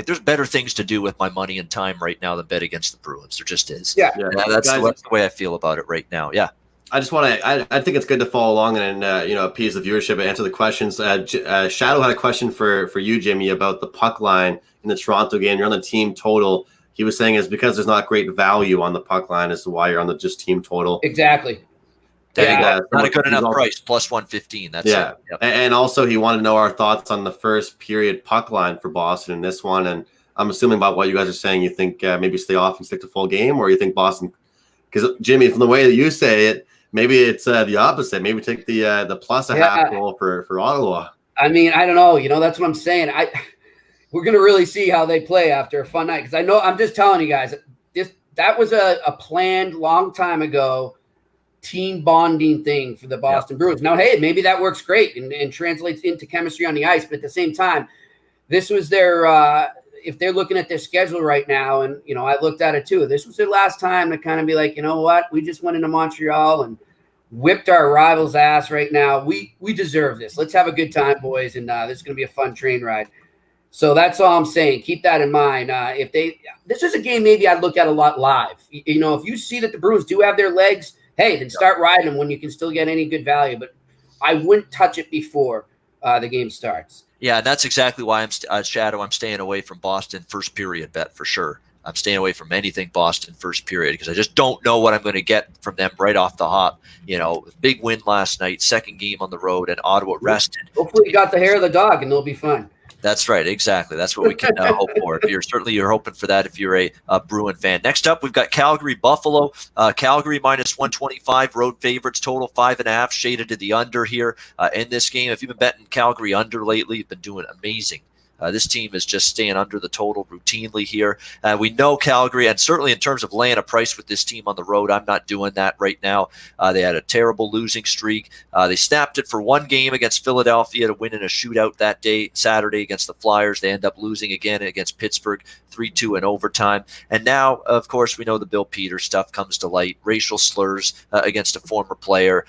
there's better things to do with my money and time right now than bet against the Bruins. There just is. Yeah. That's the way I feel about it right now. Yeah. I just want to. I think it's good to follow along and appease the viewership and answer the questions. Shadow had a question for you, Jimmy, about the puck line in the Toronto game. You're on the team total. He was saying it's because there's not great value on the puck line as to why you're on the just team total. Exactly. Not a good enough price. Plus 115. That's it. Yep. And also he wanted to know our thoughts on the first period puck line for Boston in this one. And I'm assuming about what you guys are saying, you think maybe stay off and stick to full game, or you think Boston? Because Jimmy, from the way that you say it, maybe it's the opposite. Maybe take the plus a half goal for Ottawa. I mean, I don't know. That's what I'm saying. We're gonna really see how they play after a fun night, because I know, I'm just telling you guys, that was a planned long time ago team bonding thing for the Boston Bruins. Now, hey, maybe that works great and translates into chemistry on the ice, but at the same time, this was their if they're looking at their schedule right now, and I looked at it too, this was their last time to kind of be like, you know what, we just went into Montreal and whipped our rivals' ass right now. We deserve this. Let's have a good time, boys, and this is going to be a fun train ride. So that's all I'm saying. Keep that in mind. This is a game maybe I'd look at a lot live. If you see that the Bruins do have their legs, hey, then start riding them when you can still get any good value. But I wouldn't touch it before the game starts. Yeah, and that's exactly why I'm staying away from Boston first period bet for sure. I'm staying away from anything Boston first period because I just don't know what I'm going to get from them right off the hop. Big win last night, second game on the road, and Ottawa rested. Hopefully you got the hair of the dog, and they'll be fun. That's right. Exactly. That's what we can hope for. If you're hoping for that if you're a Bruin fan. Next up, we've got Calgary Buffalo. Calgary minus 125, road favorites, total 5.5, shaded to the under here in this game. If you've been betting Calgary under lately, you've been doing amazing. This team is just staying under the total routinely here. We know Calgary, and certainly in terms of laying a price with this team on the road, I'm not doing that right now. They had a terrible losing streak. They snapped it for one game against Philadelphia to win in a shootout that day, Saturday against the Flyers. They end up losing again against Pittsburgh, 3-2 in overtime. And now, of course, we know the Bill Peters stuff comes to light. Racial slurs against a former player,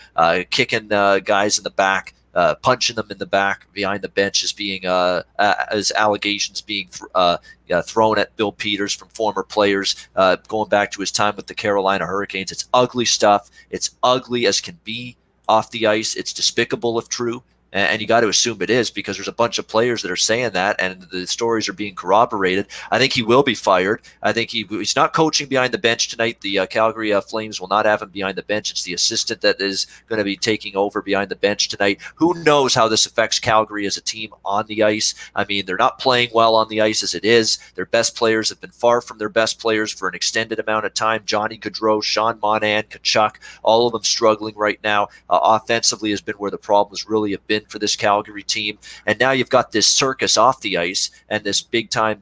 kicking guys in the back. Punching them in the back behind the bench as allegations being thrown at Bill Peters from former players going back to his time with the Carolina Hurricanes. It's ugly stuff. It's ugly as can be off the ice. It's despicable if true. And you got to assume it is because there's a bunch of players that are saying that, and the stories are being corroborated. I think he will be fired. I think he's not coaching behind the bench tonight. The Calgary Flames will not have him behind the bench. It's the assistant that is going to be taking over behind the bench tonight. Who knows how this affects Calgary as a team on the ice? I mean, they're not playing well on the ice as it is. Their best players have been far from their best players for an extended amount of time. Johnny Gaudreau, Sean Monahan, Kachuk, all of them struggling right now. Offensively has been where the problems really have been for this Calgary team. And now you've got this circus off the ice and this big time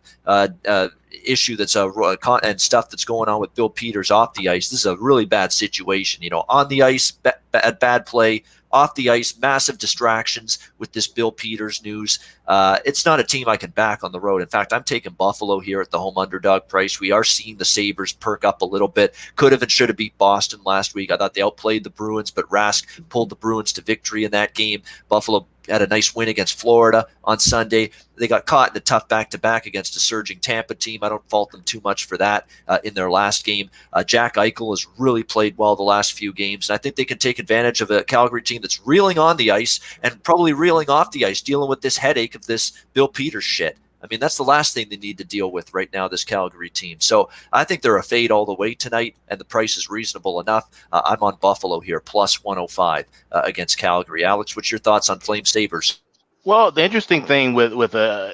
issue that's and stuff that's going on with Bill Peters off the ice. This is a really bad situation. On the ice, bad play. Off the ice, massive distractions with this Bill Peters news. It's not a team I can back on the road. In fact, I'm taking Buffalo here at the home underdog price. We are seeing the Sabres perk up a little bit. Could have and should have beat Boston last week. I thought they outplayed the Bruins, but Rask pulled the Bruins to victory in that game. Buffalo had a nice win against Florida on Sunday. They got caught in a tough back-to-back against a surging Tampa team. I don't fault them too much for that in their last game. Jack Eichel has really played well the last few games, and I think they can take advantage of a Calgary team that's reeling on the ice and probably reeling off the ice, dealing with this headache of this Bill Peters shit. I mean, that's the last thing they need to deal with right now, this Calgary team. So I think they're a fade all the way tonight, and the price is reasonable enough. I'm on Buffalo here, plus 105 against Calgary. Alex, what's your thoughts on Flame Sabres? Well, the interesting thing with a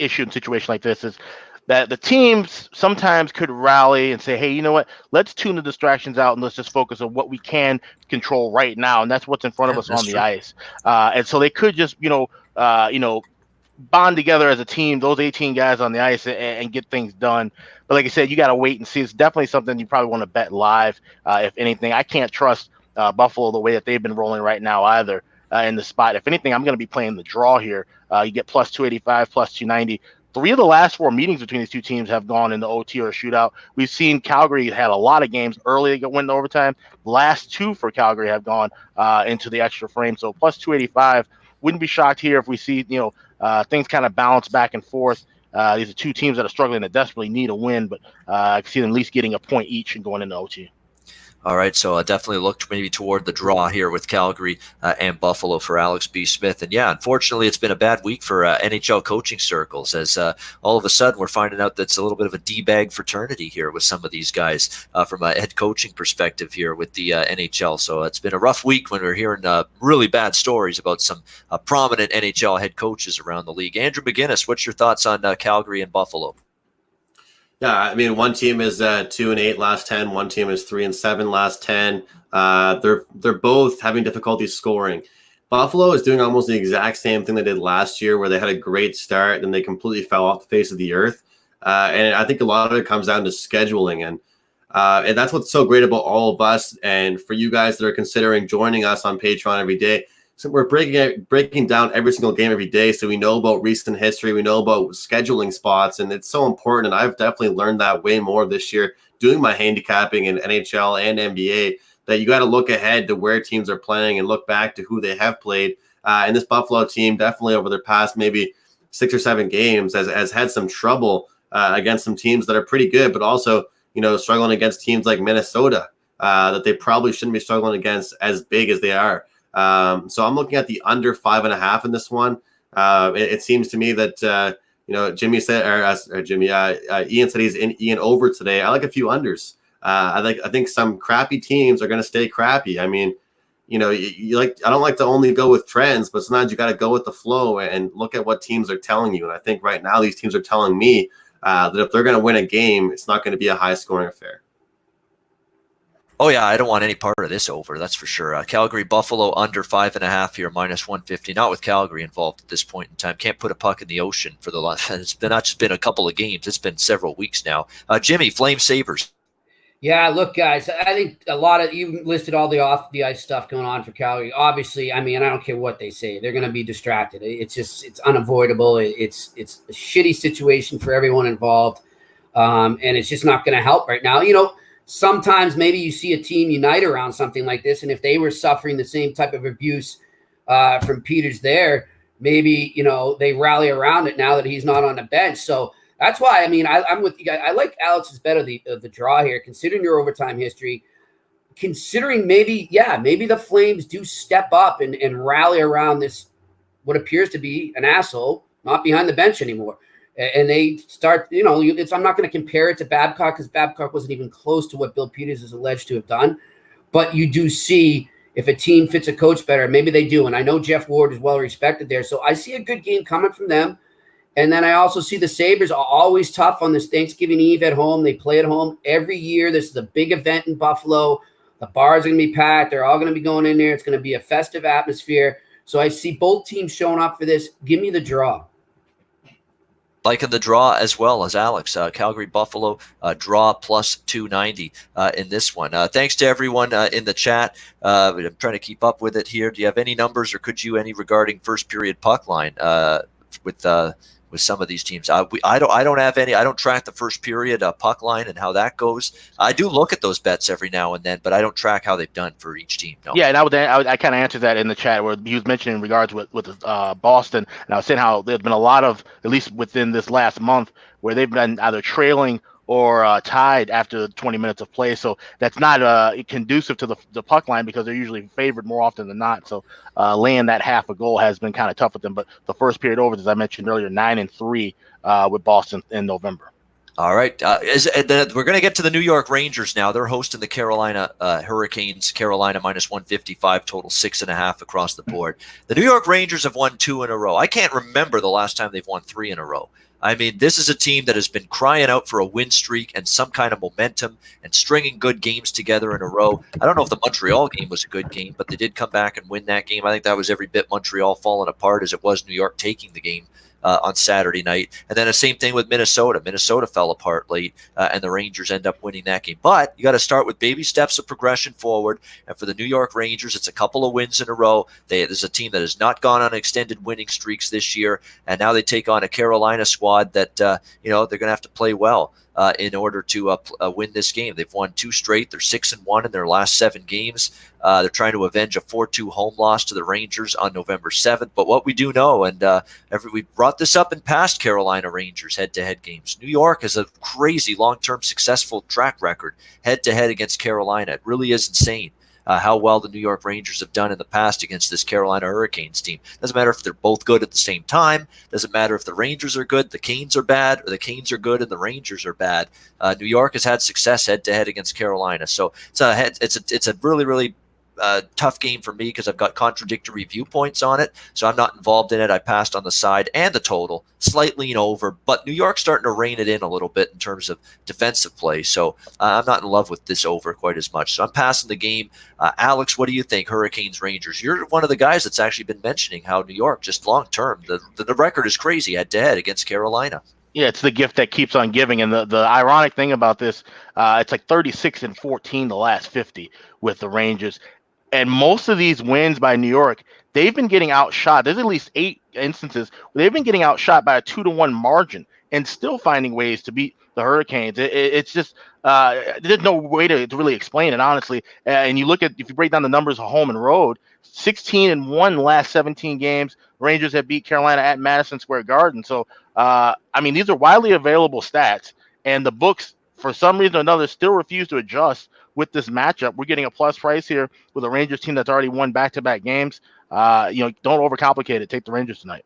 issue and situation like this is that the teams sometimes could rally and say, hey, you know what, let's tune the distractions out and let's just focus on what we can control right now. And that's what's in front of us on the ice. And so they could just, bond together as a team, those 18 guys on the ice, and get things done. But like I said, you got to wait and see. It's definitely something you probably want to bet live. If anything, I can't trust Buffalo the way that they've been rolling right now either in the spot. If anything, I'm going to be playing the draw here. You get plus 285, plus 290. 3 of the last 4 meetings between these two teams have gone in the OT or a shootout. We've seen Calgary had a lot of games early that went into overtime. The last 2 for Calgary have gone into the extra frame. So plus 285. Wouldn't be shocked here if we see, things kind of balance back and forth. These are two teams that are struggling to desperately need a win, but I can see them at least getting a point each and going into OT. All right, so I definitely looked maybe toward the draw here with Calgary and Buffalo for Alex B. Smith. And yeah, unfortunately, it's been a bad week for NHL coaching circles as all of a sudden we're finding out that's a little bit of a D-bag fraternity here with some of these guys from a head coaching perspective here with the NHL. So it's been a rough week when we're hearing really bad stories about some prominent NHL head coaches around the league. Andrew McGinnis, what's your thoughts on Calgary and Buffalo? Yeah, I mean, one team is 2-8 last 10. One team is 3-7 last 10. They're both having difficulty scoring. Buffalo is doing almost the exact same thing they did last year, where they had a great start and they completely fell off the face of the earth. And I think a lot of it comes down to scheduling, and that's what's so great about all of us. And for you guys that are considering joining us on Patreon every day, so we're breaking down every single game every day, so we know about recent history, we know about scheduling spots, and it's so important. And I've definitely learned that way more this year doing my handicapping in NHL and NBA, that you got to look ahead to where teams are playing and look back to who they have played. And this Buffalo team definitely over their past maybe 6 or 7 games has had some trouble against some teams that are pretty good, but also struggling against teams like Minnesota that they probably shouldn't be struggling against as big as they are. So I'm looking at the under 5.5 in this one. It seems to me that Jimmy said, Ian said he's in Ian over today. I like a few unders. I think some crappy teams are going to stay crappy. I mean, I don't like to only go with trends, but sometimes you got to go with the flow and look at what teams are telling you. And I think right now these teams are telling me that if they're going to win a game, it's not going to be a high scoring affair. Oh, yeah, I don't want any part of this over, that's for sure. Calgary Buffalo under 5.5 here, minus 150. Not with Calgary involved at this point in time. Can't put a puck in the ocean for the last. It's been not just been a couple of games. It's been several weeks now. Jimmy, Flame Sabres. Yeah, look, guys, I think a lot of you listed all the off the ice stuff going on for Calgary. Obviously, I mean, I don't care what they say; they're going to be distracted. It's unavoidable. It's a shitty situation for everyone involved, and it's just not going to help right now. Sometimes maybe you see a team unite around something like this, and if they were suffering the same type of abuse from Peters there, maybe they rally around it now that he's not on the bench. So. That's why, I mean, I'm with you guys. I like Alex's bet of the draw here, considering your overtime history, considering maybe the Flames do step up and rally around this, what appears to be an asshole, not behind the bench anymore. And they start, I'm not going to compare it to Babcock because Babcock wasn't even close to what Bill Peters is alleged to have done. But you do see if a team fits a coach better, maybe they do. And I know Jeff Ward is well respected there. So I see a good game coming from them. And then I also see the Sabres are always tough on this Thanksgiving Eve at home. They play at home every year. This is a big event in Buffalo. The bars are going to be packed. They're all going to be going in there. It's going to be a festive atmosphere. So I see both teams showing up for this. Give me the draw. Liking the draw as well as Alex. Calgary Buffalo draw plus 290 in this one. Thanks to everyone in the chat. I'm trying to keep up with it here. Do you have any numbers or could you any regarding first period puck line with some of these teams? I don't have any. I don't track the first period puck line and how that goes. I do look at those bets every now and then, but I don't track how they've done for each team. No. Yeah, and I kind of answered that in the chat where he was mentioning in regards with Boston, and I was saying how there's been a lot of, at least within this last month, where they've been either trailing or tied after 20 minutes of play. So that's not conducive to the puck line because they're usually favored more often than not. So laying that half a goal has been kind of tough with them. But the first period overs, as I mentioned earlier, 9-3 with Boston in November. All right. We're going to get to the New York Rangers now. They're hosting the Carolina Hurricanes. Carolina minus 155, total 6.5 across the board. The New York Rangers have won 2 in a row. I can't remember the last time they've won 3 in a row. I mean, this is a team that has been crying out for a win streak and some kind of momentum and stringing good games together in a row. I don't know if the Montreal game was a good game, but they did come back and win that game. I think that was every bit Montreal falling apart as it was New York taking the game on Saturday night. And then the same thing with Minnesota. Minnesota fell apart late, and the Rangers end up winning that game. But you got to start with baby steps of progression forward. And for the New York Rangers, it's a couple of wins in a row. There's a team that has not gone on extended winning streaks this year, and now they take on a Carolina squad that they're going to have to play well in order to win this game. They've won 2 straight. They're 6-1 in their last 7 games. They're trying to avenge a 4-2 home loss to the Rangers on November 7th. But what we do know, and we brought this up in past Carolina Rangers head-to-head games, New York has a crazy long-term successful track record head-to-head against Carolina. It really is insane how well the New York Rangers have done in the past against this Carolina Hurricanes team. Doesn't matter if they're both good at the same time. Doesn't matter if the Rangers are good, the Canes are bad, or the Canes are good and the Rangers are bad. New York has had success head-to-head against Carolina. So it's a really, really tough game for me because I've got contradictory viewpoints on it. So I'm not involved in it. I passed on the side and the total, slightly over. But New York's starting to rein it in a little bit in terms of defensive play. So I'm not in love with this over quite as much. So I'm passing the game. Alex, what do you think? Hurricanes, Rangers. You're one of the guys that's actually been mentioning how New York, just long term, the record is crazy head-to-head against Carolina. Yeah, it's the gift that keeps on giving. And the ironic thing about this, it's like 36-14 the last 50 with the Rangers. And most of these wins by New York, they've been getting outshot. There's at least 8 instances where they've been getting outshot by a 2-1 margin and still finding ways to beat the Hurricanes. It's just there's no way to really explain it, honestly. And you look at, if you break down the numbers of home and road, 16-1 the last 17 games. Rangers have beat Carolina at Madison Square Garden. So, I mean, these are widely available stats, and the books, for some reason or another, still refuse to adjust with this matchup. We're getting a plus price here with a Rangers team that's already won back-to-back games. Don't overcomplicate it. Take the Rangers tonight.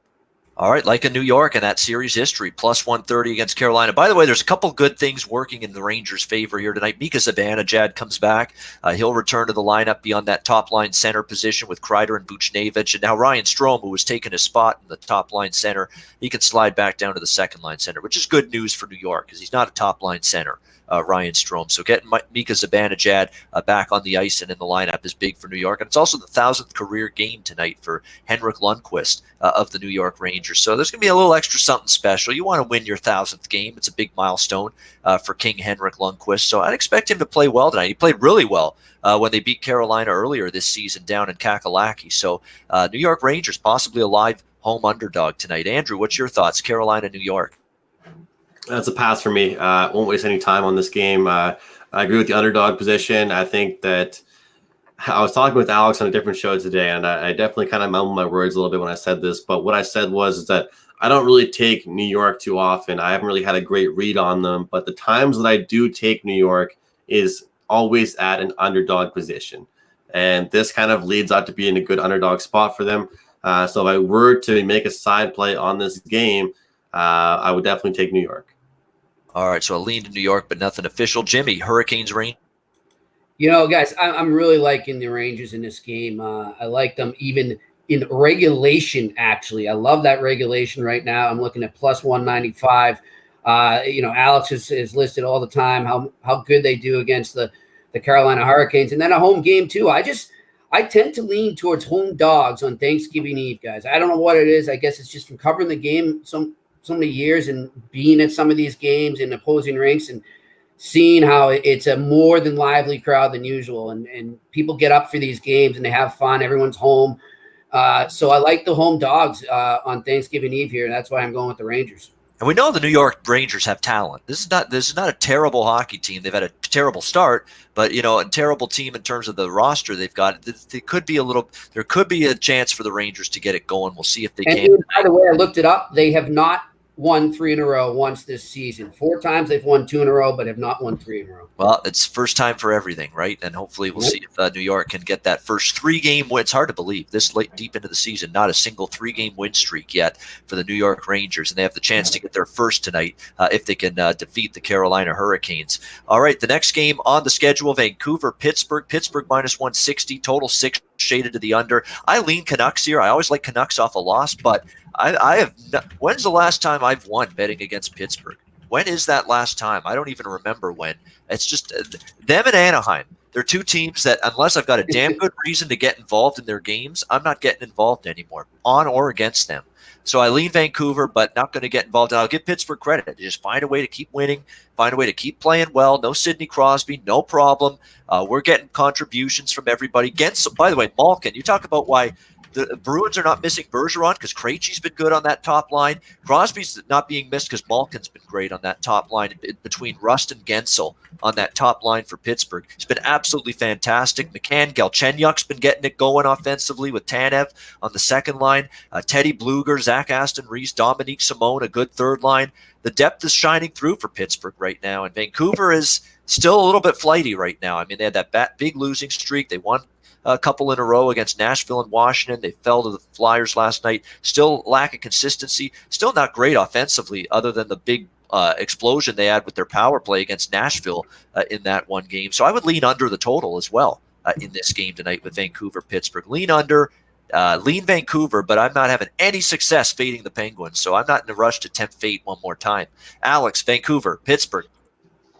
All right, like in New York in that series history, plus 130 against Carolina. By the way, there's a couple good things working in the Rangers' favor here tonight. Mika Zibanejad comes back. He'll return to the lineup beyond that top-line center position with Kreider and Buchnevich. And now Ryan Strome, who was taking his spot in the top-line center, he can slide back down to the second-line center, which is good news for New York because he's not a top-line center. Ryan Strome. So getting Mika Zibanejad back on the ice and in the lineup is big for New York. And it's also the 1,000th career game tonight for Henrik Lundqvist of the New York Rangers. So there's going to be a little extra something special. You want to win your 1,000th game. It's a big milestone for King Henrik Lundqvist. So I'd expect him to play well tonight. He played really well when they beat Carolina earlier this season down in Kakalaki. So New York Rangers possibly a live home underdog tonight. Andrew, what's your thoughts? Carolina, New York. That's a pass for me. Won't waste any time on this game. I agree with the underdog position. I think that I was talking with Alex on a different show today, and I definitely kind of mumbled my words a little bit when I said this. But what I said was that I don't really take New York too often. I haven't really had a great read on them. But the times that I do take New York is always at an underdog position. And this kind of leads out to being a good underdog spot for them. So if I were to make a side play on this game, I would definitely take New York. All right, so a lean to New York, but nothing official. Jimmy, Hurricanes, Rangers. You know, guys, I'm really liking the Rangers in this game. I like them even in regulation, actually. I love that regulation right now. I'm looking at plus 195. Alex is listed all the time how good they do against the Carolina Hurricanes. And then a home game, too. I tend to lean towards home dogs on Thanksgiving Eve, guys. I don't know what it is. I guess it's just from covering the game so many years and being at some of these games in opposing rinks and seeing how it's a more than lively crowd than usual. And people get up for these games and they have fun. Everyone's home. So I like the home dogs on Thanksgiving Eve here. And that's why I'm going with the Rangers. And we know the New York Rangers have talent. This is not a terrible hockey team. They've had a terrible start, but a terrible team in terms of the roster they've got. There could be a chance for the Rangers to get it going. We'll see if they can. And by the way, I looked it up. They have not won 3 in a row once this season. 4 times they've won 2 in a row, but have not won 3 in a row. Well, it's first time for everything, right? And hopefully we'll see if New York can get that first 3-game win. It's hard to believe this late deep into the season, not a single 3-game win streak yet for the New York Rangers. And they have the chance to get their first tonight if they can defeat the Carolina Hurricanes. All right, the next game on the schedule, Vancouver, Pittsburgh. Pittsburgh minus 160, total 6 shaded to the under. I lean Canucks here. I always like Canucks off a loss, but I have not, when's the last time I've won betting against Pittsburgh? When is that last time? I don't even remember when. It's just them and Anaheim. They're 2 teams that unless I've got a damn good reason to get involved in their games, I'm not getting involved anymore, on or against them. So I lean Vancouver, but not going to get involved. And I'll give Pittsburgh credit. Just find a way to keep winning, find a way to keep playing well. No Sidney Crosby, no problem. We're getting contributions from everybody. By the way, Malkin, you talk about why the Bruins are not missing Bergeron because Krejci's been good on that top line. Crosby's not being missed because Malkin's been great on that top line between Rust and Gensel on that top line for Pittsburgh. It's been absolutely fantastic. McCann, Galchenyuk's been getting it going offensively with Tanev on the second line. Teddy Bluger, Zach Aston Reese, Dominique Simone, a good third line. The depth is shining through for Pittsburgh right now, and Vancouver is still a little bit flighty right now. I mean, they had that big losing streak. They won a couple in a row against Nashville and Washington. They fell to the Flyers last night. Still lack of consistency. Still not great offensively other than the big explosion they had with their power play against Nashville in that one game. So I would lean under the total as well in this game tonight with Vancouver-Pittsburgh. Lean under, lean Vancouver, but I'm not having any success fading the Penguins. So I'm not in a rush to tempt fate one more time. Alex, Vancouver, Pittsburgh.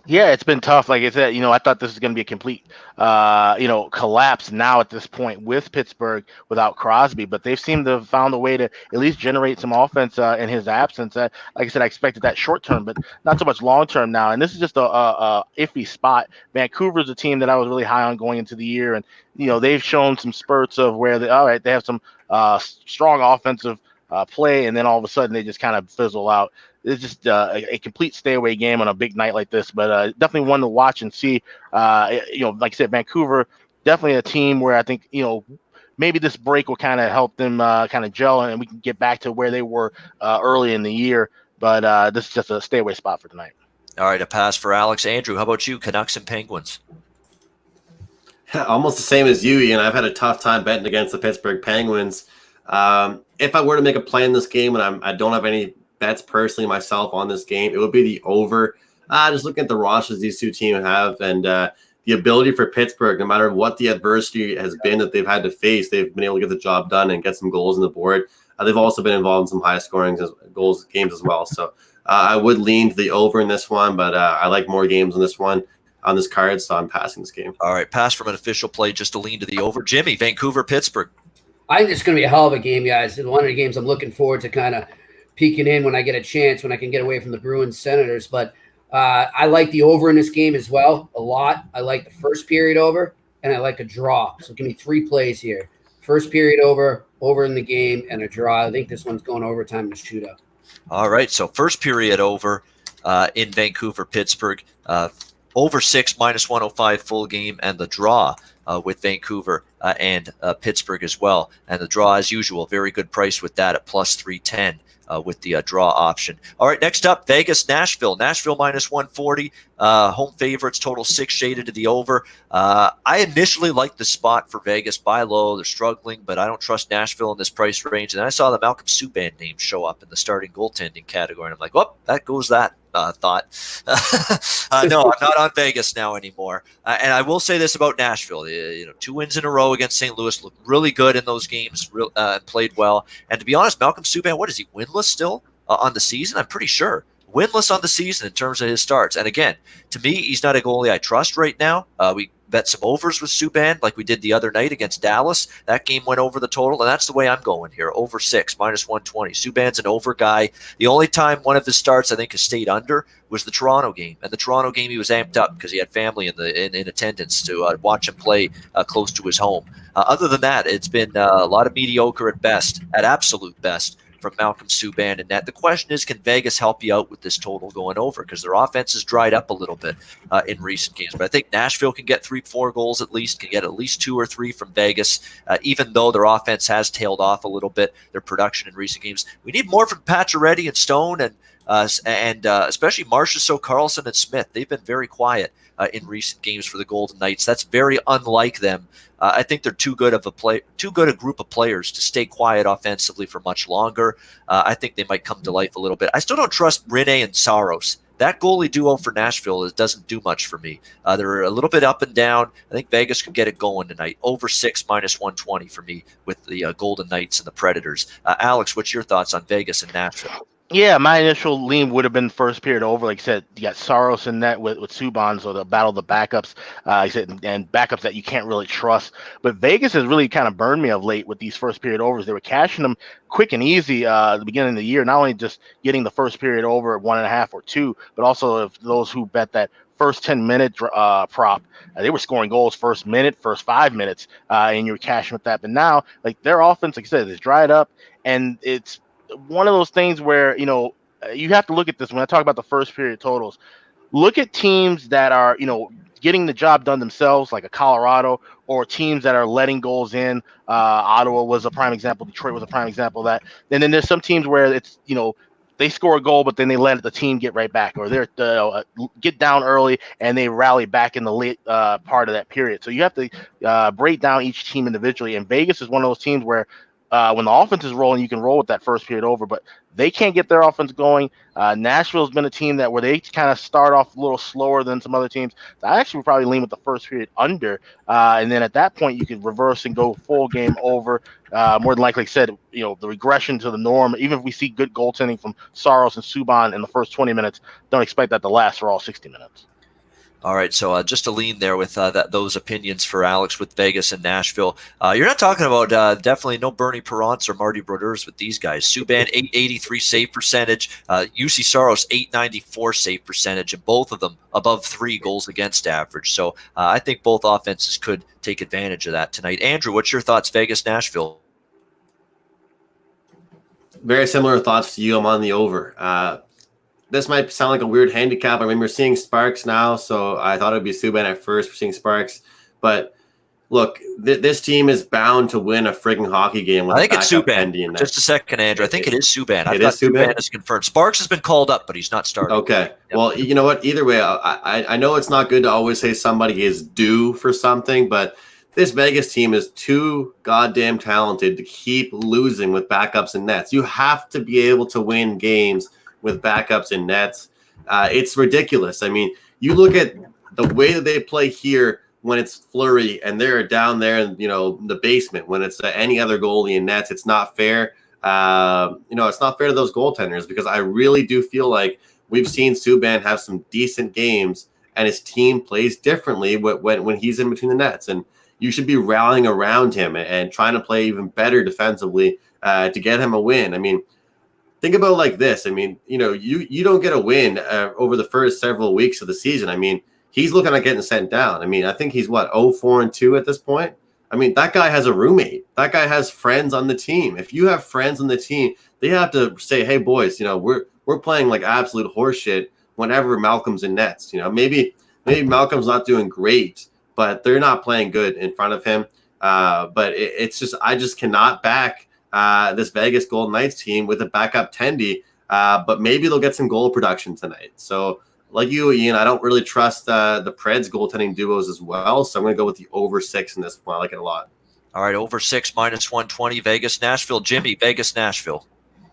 Yeah, it's been tough. Like I said, I thought this was going to be a complete, collapse now at this point with Pittsburgh without Crosby, but they've seemed to have found a way to at least generate some offense in his absence. Like I said, I expected that short term, but not so much long term now. And this is just a iffy spot. Vancouver's a team that I was really high on going into the year, and they've shown some spurts of where they have some strong offensive play, and then all of a sudden they just kind of fizzle out. It's just a complete stay away game on a big night like this, but definitely one to watch and see. Like I said, Vancouver, definitely a team where I think, maybe this break will kind of help them kind of gel and we can get back to where they were early in the year. But this is just a stay away spot for tonight. All right, a pass for Alex. Andrew, how about you? Canucks and Penguins. Almost the same as you, Ian. I've had a tough time betting against the Pittsburgh Penguins. if I were to make a play in this game, and I don't have any bets personally myself on this game, it would be the over. Just looking at the rosters these two teams have, and the ability for Pittsburgh, no matter what the adversity has been that they've had to face, they've been able to get the job done and get some goals on the board. They've also been involved in some high scoring goals games as well. So I would lean to the over in this one, but I like more games on this one on this card, so I'm passing this game. All right, pass from an official play just to lean to the over. Jimmy, Vancouver, Pittsburgh. I think it's going to be a hell of a game, guys. And one of the games I'm looking forward to kind of peeking in when I get a chance, when I can get away from the Bruins Senators. But I like the over in this game as well a lot. I like the first period over, and I like a draw. So give me 3 plays here. First period over in the game, and a draw. I think this one's going overtime to shootout. All right, so first period over in Vancouver, Pittsburgh. Over 6, -105 full game, and the draw with Vancouver and Pittsburgh as well. And the draw, as usual, very good price with that at +310 with the draw option. All right, next up, Vegas, Nashville. Nashville -140. Home favorites, total 6 shaded to the over. I initially liked the spot for Vegas. Buy low, they're struggling, but I don't trust Nashville in this price range. And I saw the Malcolm Subban name show up in the starting goaltending category, and I'm like, well, that goes that. Thought. No, I'm not on Vegas now anymore. And I will say this about Nashville: 2 wins in a row against St. Louis, looked really good in those games, played well. And to be honest, Malcolm Subban, what is he, winless still on the season? I'm pretty sure winless on the season in terms of his starts. And again, to me, he's not a goalie I trust right now. We bet some overs with Subban like we did the other night against Dallas. That game went over the total, and that's the way I'm going here. Over 6, -120. Subban's an over guy. The only time one of his starts I think has stayed under was the Toronto game. And the Toronto game, he was amped up because he had family in attendance to watch him play close to his home. Other than that, it's been a lot of mediocre at best, at absolute best, from Malcolm Subban and net. The question is, can Vegas help you out with this total going over? Because their offense has dried up a little bit in recent games. But I think Nashville can get 3-4 goals at least, can get at least 2 or 3 from Vegas, even though their offense has tailed off a little bit, their production in recent games. We need more from Pacioretty and Stone and especially Marchessault, Carlson, and Smith. They've been very quiet in recent games for the Golden Knights. That's very unlike them. I think they're too good a group of players to stay quiet offensively for much longer. I think they might come to life a little bit. I still don't trust Rene and Saros. That goalie duo for Nashville doesn't do much for me. They're a little bit up and down. I think Vegas could get it going tonight. Over 6, -120 for me with the Golden Knights and the Predators. Alex, what's your thoughts on Vegas and Nashville? Yeah, my initial lean would have been first period over. Like I said, you got Saros in net with Subban, so the battle of the backups, I said, and backups that you can't really trust. But Vegas has really kind of burned me of late with these first period overs. They were cashing them quick and easy at the beginning of the year, not only just getting the first period over at 1.5 or 2, but also if those who bet that first 10-minute prop, they were scoring goals first minute, first 5 minutes, and you were cashing with that. But now, like, their offense, like I said, is dried up, and it's one of those things where, you have to look at this when I talk about the first period totals. Look at teams that are, getting the job done themselves, like a Colorado, or teams that are letting goals in. Ottawa was a prime example. Detroit was a prime example of that. And then there's some teams where it's, they score a goal, but then they let the team get right back, or they're get down early and they rally back in the late part of that period. So you have to break down each team individually. And Vegas is one of those teams where when the offense is rolling, you can roll with that first period over, but they can't get their offense going. Nashville's been a team where they kind of start off a little slower than some other teams. So I actually would probably lean with the first period under, and then at that point you can reverse and go full game over. More than likely, like I said, the regression to the norm. Even if we see good goaltending from Saros and Subban in the first 20 minutes, don't expect that to last for all 60 minutes. All right, so just to lean there with those opinions for Alex with Vegas and Nashville. You're not talking about definitely no Bernie Perrance or Marty Brodeurs with these guys. Subban, 883 save percentage. UC Saros, 894 save percentage, and both of them above 3 goals against average. So I think both offenses could take advantage of that tonight. Andrew, what's your thoughts, Vegas, Nashville? Very similar thoughts to you. I'm on the over. This might sound like a weird handicap. I mean, we're seeing Sparks now, so I thought it would be Subban at first. We're seeing Sparks. But look, this team is bound to win a frigging hockey game. I think it's Subban. Just a second, Andrew. I think it is Subban. I've got Subban is confirmed. Sparks has been called up, but he's not starting. Okay. Yep. Well, you know what? Either way, I know it's not good to always say somebody is due for something, but this Vegas team is too goddamn talented to keep losing with backups and nets. You have to be able to win games with backups and nets. It's ridiculous. I mean, you look at the way that they play here when it's Fleury and they're down there in, the basement when it's any other goalie in nets. It's not fair. It's not fair to those goaltenders, because I really do feel like we've seen Subban have some decent games and his team plays differently when he's in between the nets. And you should be rallying around him and trying to play even better defensively to get him a win. I mean, think about it like this. I mean, you don't get a win over the first several weeks of the season. I mean, he's looking at getting sent down. I mean, I think he's 0-4-2 at this point. I mean, that guy has a roommate. That guy has friends on the team. If you have friends on the team, they have to say, hey, boys, we're playing like absolute horseshit whenever Malcolm's in nets. Maybe Malcolm's not doing great, but they're not playing good in front of him. But it's just, I just cannot back this Vegas Golden Knights team with a backup Tendy. But maybe they'll get some goal production tonight. So like you, Ian, I don't really trust the Preds goaltending duos as well. So I'm going to go with the over 6 in this one. I like it a lot. All right, over 6 -120, Vegas, Nashville. Jimmy, Vegas, Nashville.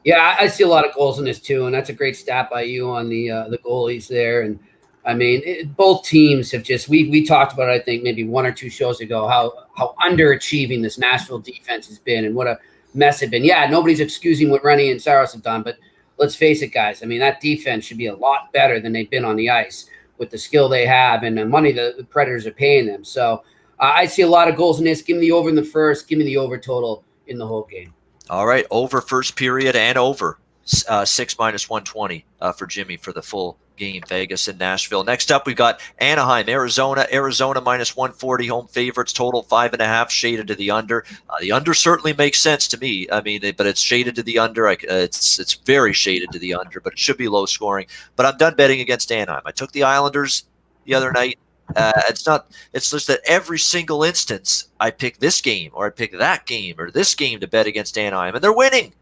Yeah, I see a lot of goals in this too, and that's a great stat by you on the goalies there. And I mean, both teams have just we talked about it, I think maybe 1 or 2 shows ago, how underachieving this Nashville defense has been and what a mess it's been. Yeah, nobody's excusing what Rennie and Saros have done, but let's face it, guys. I mean, that defense should be a lot better than they've been on the ice with the skill they have and the money the Predators are paying them. So I see a lot of goals in this. Give me the over in the first. Give me the over total in the whole game. All right, over first period and over 6 -120 for Jimmy for the full game, Vegas and Nashville. Next up, we've got Anaheim, Arizona. Arizona -140, home favorites, total 5.5, shaded to the under. The under certainly makes sense to me. I mean, but it's shaded to the under. It's very shaded to the under, but it should be low scoring. But I'm done betting against Anaheim. I took the Islanders the other night. It's just that every single instance I pick this game or I pick that game or this game to bet against Anaheim, and they're winning.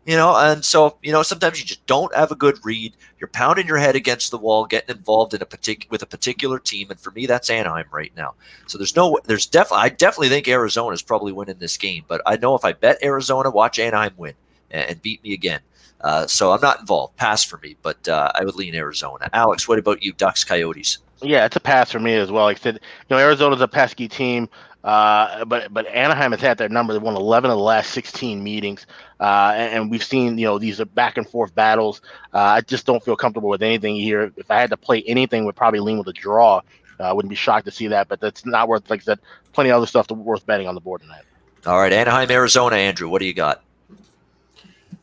And so, sometimes you just don't have a good read. You're pounding your head against the wall, getting involved with a particular team. And for me, that's Anaheim right now. So I definitely think Arizona is probably winning this game, but I know if I bet Arizona, watch Anaheim win and beat me again. So I'm not involved. Pass for me, but I would lean Arizona. Alex, what about you? Ducks, Coyotes? Yeah, it's a pass for me as well. Like I said, Arizona's a pesky team. But Anaheim has had their number. They won 11 of the last 16 meetings, and we've seen these are back and forth battles. I just don't feel comfortable with anything here. If I had to play anything, would probably lean with a draw. I wouldn't be shocked to see that, but that's not worth. Like I said, plenty of other stuff worth betting on the board tonight. All right, Anaheim, Arizona. Andrew, what do you got?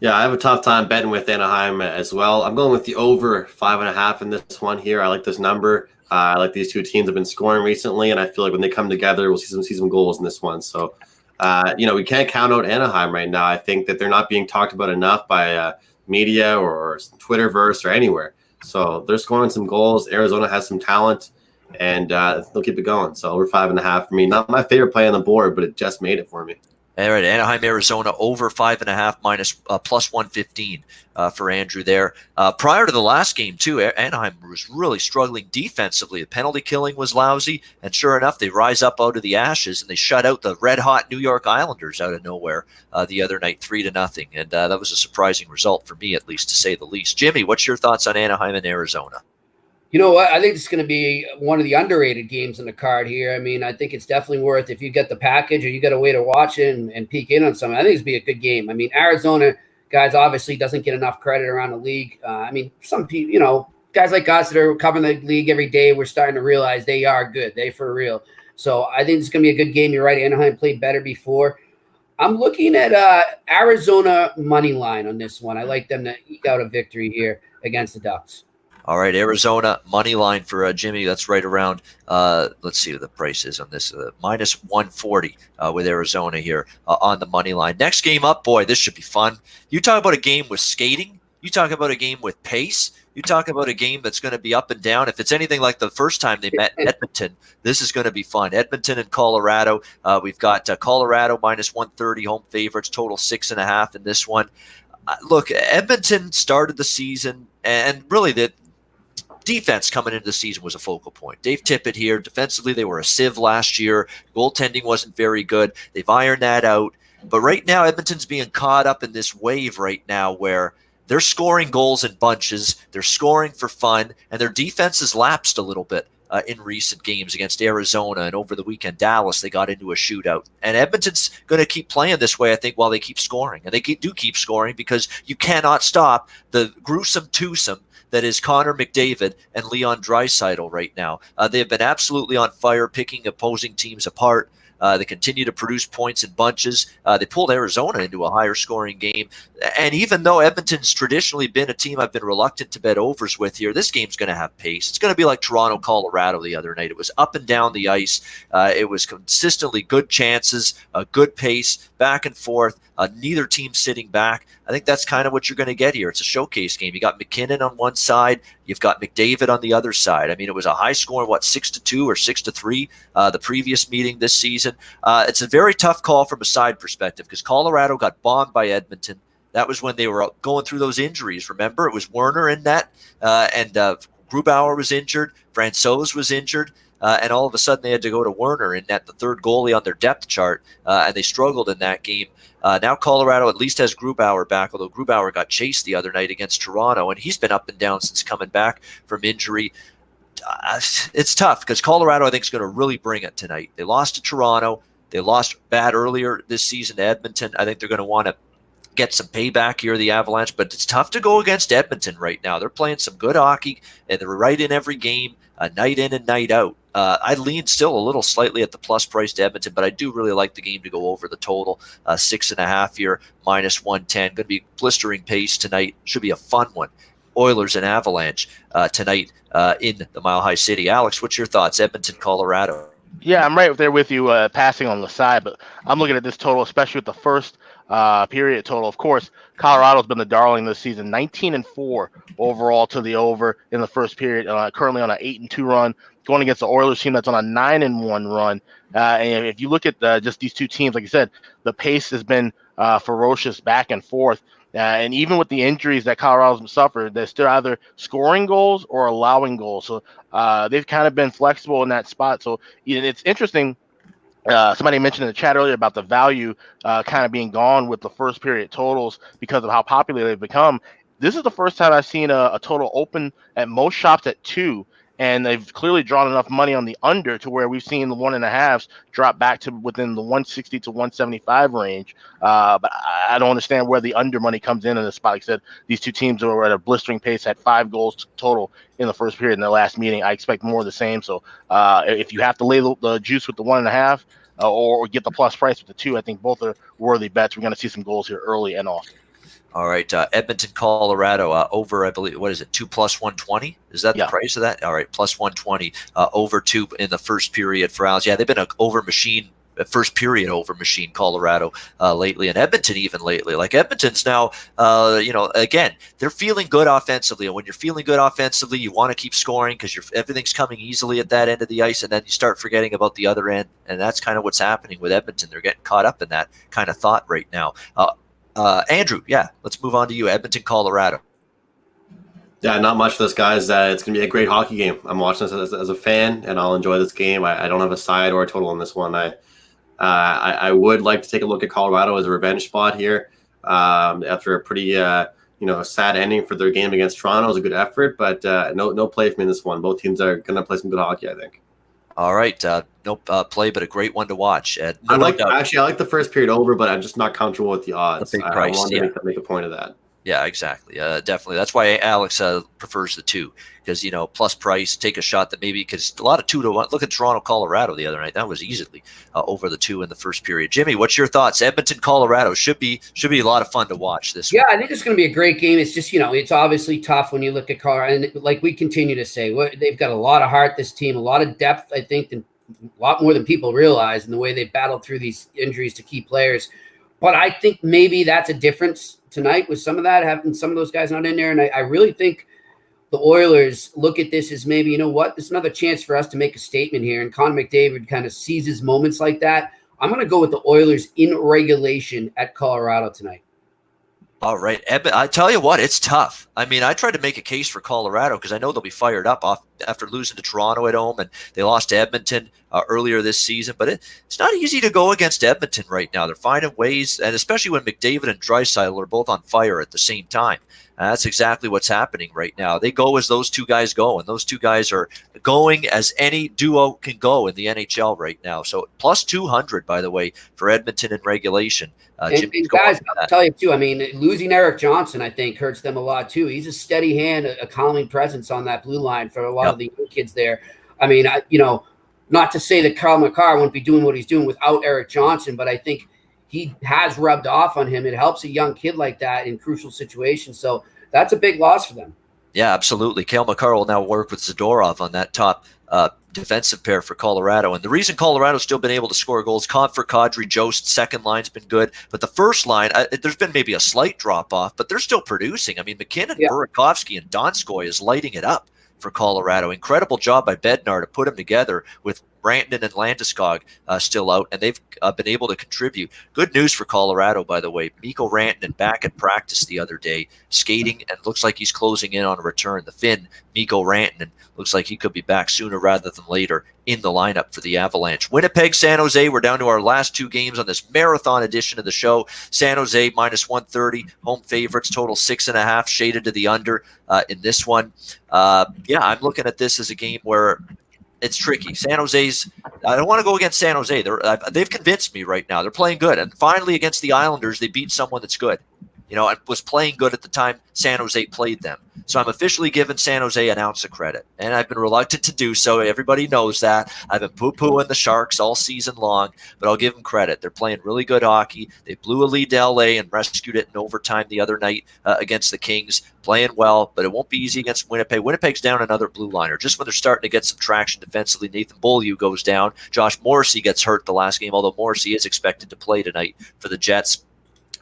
Yeah, I have a tough time betting with Anaheim as well. I'm going with the over 5.5 in this one here. I like this number. I like these two teams have been scoring recently, and I feel like when they come together, we'll see some goals in this one. So, we can't count out Anaheim right now. I think that they're not being talked about enough by media or Twitterverse or anywhere. So they're scoring some goals. Arizona has some talent, and they'll keep it going. So over 5.5 for me. Not my favorite play on the board, but it just made it for me. All right, Anaheim, Arizona, over 5.5 plus 115 for Andrew there. Prior to the last game, too, Anaheim was really struggling defensively. The penalty killing was lousy, and sure enough, they rise up out of the ashes, and they shut out the red-hot New York Islanders out of nowhere the other night, 3-0. And that was a surprising result for me, at least, to say the least. Jimmy, what's your thoughts on Anaheim and Arizona? You know what? I think it's going to be one of the underrated games on the card here. I mean, I think it's definitely worth, if you get the package or you get a way to watch it and peek in on something, I think it's be a good game. I mean, Arizona, guys, obviously doesn't get enough credit around the league. I mean, some people, guys like us that are covering the league every day, we're starting to realize they are good. They for real. So I think it's going to be a good game. You're right. Anaheim played better before. I'm looking at Arizona money line on this one. I like them to eke out a victory here against the Ducks. All right, Arizona money line for Jimmy. That's right around. Let's see what the price is on this. Minus 140 with Arizona here on the money line. Next game up, boy, this should be fun. You talk about a game with skating. You talk about a game with pace. You talk about a game that's going to be up and down. If it's anything like the first time they met Edmonton, this is going to be fun. Edmonton and Colorado. We've got Colorado minus 130 home favorites, total 6.5 in this one. Look, Edmonton started the season, and really defense coming into the season was a focal point. Dave Tippett here, defensively, they were a sieve last year. Goaltending wasn't very good. They've ironed that out. But right now, Edmonton's being caught up in this wave right now where they're scoring goals in bunches, they're scoring for fun, and their defense has lapsed a little bit in recent games against Arizona, and over the weekend, Dallas, they got into a shootout. And Edmonton's going to keep playing this way, I think, while they keep scoring. And they do keep scoring because you cannot stop the gruesome twosome that is Connor McDavid and Leon Draisaitl right now. They have been absolutely on fire, picking opposing teams apart. They continue to produce points in bunches. They pulled Arizona into a higher scoring game. And even though Edmonton's traditionally been a team I've been reluctant to bet overs with here, this game's going to have pace. It's going to be like Toronto, Colorado the other night. It was up and down the ice. It was consistently good chances, a good pace, back and forth. Neither team sitting back. I think that's kind of what you're going to get here. It's a showcase game. You got McKinnon on one side. You've got McDavid on the other side. I mean, it was a high score, 6-2 or 6-3 the previous meeting this season. It's a very tough call from a side perspective because Colorado got bombed by Edmonton. That was when they were going through those injuries. Remember, it was Werner in net, and Grubauer was injured. Francouz was injured. And all of a sudden they had to go to Werner in net, the third goalie on their depth chart, and they struggled in that game. Now Colorado at least has Grubauer back, although Grubauer got chased the other night against Toronto, and he's been up and down since coming back from injury. It's tough because Colorado, I think, is going to really bring it tonight. They lost to Toronto. They lost bad earlier this season to Edmonton. I think they're going to want to get some payback here, the Avalanche, but it's tough to go against Edmonton right now. They're playing some good hockey, and they're right in every game, night in and night out. I lean still a little slightly at the plus price to Edmonton, but I do really like the game to go over the total. 6.5 here, -110. Going to be blistering pace tonight. Should be a fun one. Oilers and Avalanche tonight in the Mile High City. Alex, what's your thoughts? Edmonton, Colorado. Yeah, I'm right there with you, passing on the side, but I'm looking at this total, especially with the first period total. Of course, Colorado's been the darling this season, 19-4 overall to the over in the first period, currently on an 8-2 run, going against the Oilers team that's on a 9-1 run. And if you look at just these two teams, like I said, the pace has been ferocious back and forth. And even with the injuries that Colorado's suffered, they're still either scoring goals or allowing goals. So they've kind of been flexible in that spot. So it's interesting. Somebody mentioned in the chat earlier about the value kind of being gone with the first period totals because of how popular they've become. This is the first time I've seen a total open at most shops at 2. And they've clearly drawn enough money on the under to where we've seen the 1.5s drop back to within the 160 to 175 range. But I don't understand where the under money comes in the spot. Like I said, these two teams are at a blistering pace, had 5 goals total in the first period in their last meeting. I expect more of the same. So if you have to lay the juice with the 1.5 or get the plus price with the 2, I think both are worthy bets. We're going to see some goals here early and often. All right, Edmonton, Colorado, over, I believe, what is it, 2 plus 120? Is that the price of that? All right, plus 120, over 2 in the first period for Owls. Yeah, they've been an over machine, first period over machine, Colorado lately, and Edmonton even lately. Like Edmonton's now, again, they're feeling good offensively, and when you're feeling good offensively, you want to keep scoring because everything's coming easily at that end of the ice, and then you start forgetting about the other end, and that's kind of what's happening with Edmonton. They're getting caught up in that kind of thought right now. Andrew, let's move on to you. Edmonton, Colorado. Yeah, not much for this, guys. It's going to be a great hockey game. I'm watching this as a fan, and I'll enjoy this game. I don't have a side or a total on this one. I would like to take a look at Colorado as a revenge spot here after a pretty sad ending for their game against Toronto. It was a good effort, but no play for me in this one. Both teams are going to play some good hockey, I think. All right, no play, but a great one to watch. I like the first period over, but I'm just not comfortable with the odds. The big price, I wanted to make a point of that. Yeah, exactly. Definitely. That's why Alex prefers the 2 because, plus price, take a shot that maybe because a lot of 2-1. Look at Toronto, Colorado the other night. That was easily over the 2 in the first period. Jimmy, what's your thoughts? Edmonton, Colorado should be a lot of fun to watch this. Yeah, I think it's going to be a great game. It's just, it's obviously tough when you look at Colorado. And like we continue to say, they've got a lot of heart, this team, a lot of depth, I think, and a lot more than people realize in the way they battled through these injuries to key players. But I think maybe that's a difference tonight with some of that, having some of those guys not in there. And I really think the Oilers look at this as maybe, this is another chance for us to make a statement here. And Connor McDavid kind of seizes moments like that. I'm going to go with the Oilers in regulation at Colorado tonight. All right. I tell you what, it's tough. I mean, I tried to make a case for Colorado because I know they'll be fired up after losing to Toronto at home, and they lost to Edmonton earlier this season. But it's not easy to go against Edmonton right now. They're finding ways, and especially when McDavid and Draisaitl are both on fire at the same time. That's exactly what's happening right now. They go as those two guys go, and those two guys are going as any duo can go in the NHL right now. So plus 200, by the way, for Edmonton in regulation. And guys, I'll tell you too, I mean, losing Eric Johnson, I think, hurts them a lot too. He's a steady hand, a calming presence on that blue line for a lot of the young kids there. I mean, not to say that Carl McCarr wouldn't be doing what he's doing without Eric Johnson, but I think he has rubbed off on him. It helps a young kid like that in crucial situations. So that's a big loss for them. Yeah, absolutely. Cale Makar will now work with Zadorov on that top defensive pair for Colorado. And the reason Colorado's still been able to score goals, Comfort, Kadri, Jost, second line's been good. But the first line, there's been maybe a slight drop-off, but they're still producing. I mean, McKinnon, Burakovsky, and Donskoy is lighting it up for Colorado. Incredible job by Bednar to put them together with Rantanen and Landeskog still out, and they've been able to contribute. Good news for Colorado, by the way. Mikko Rantanen back at practice the other day, skating, and looks like he's closing in on a return. The Finn, Mikko Rantanen, looks like he could be back sooner rather than later in the lineup for the Avalanche. Winnipeg, San Jose, we're down to our last two games on this marathon edition of the show. San Jose minus 130, home favorites, total 6.5, shaded to the under in this one. I'm looking at this as a game where it's tricky. San Jose's, I don't want to go against San Jose. They've convinced me right now. They're playing good. And finally, against the Islanders, they beat someone that's good, and was playing good at the time San Jose played them. So I'm officially giving San Jose an ounce of credit. And I've been reluctant to do so. Everybody knows that. I've been poo-pooing the Sharks all season long, but I'll give them credit. They're playing really good hockey. They blew a lead to LA and rescued it in overtime the other night against the Kings. Playing well, but it won't be easy against Winnipeg. Winnipeg's down another blue liner. Just when they're starting to get some traction defensively, Nathan Beaulieu goes down. Josh Morrissey gets hurt the last game, although Morrissey is expected to play tonight for the Jets.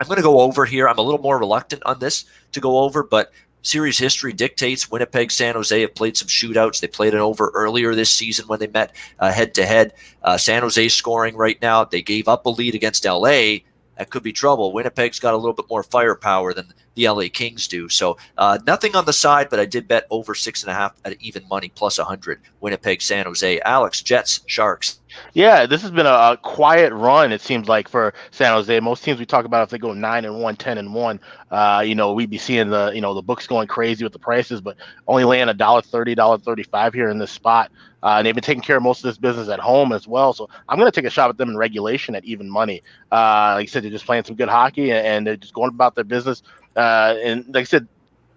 I'm going to go over here. I'm a little more reluctant on this to go over, but series history dictates Winnipeg, San Jose have played some shootouts. They played it over earlier this season when they met head-to-head. San Jose scoring right now. They gave up a lead against L.A. That could be trouble. Winnipeg's got a little bit more firepower than the LA Kings do. So nothing on the side, but I did bet over 6.5 at even money, plus 100. Winnipeg, San Jose. Alex, Jets, Sharks. Yeah, this has been a quiet run, it seems like, for San Jose. Most teams we talk about, if they go 9-1, 10-1, we'd be seeing the books going crazy with the prices, but only laying $1.30, $1.35 here in this spot. And they've been taking care of most of this business at home as well. So I'm going to take a shot at them in regulation at even money. Like I said, they're just playing some good hockey, and they're just going about their business. And like I said,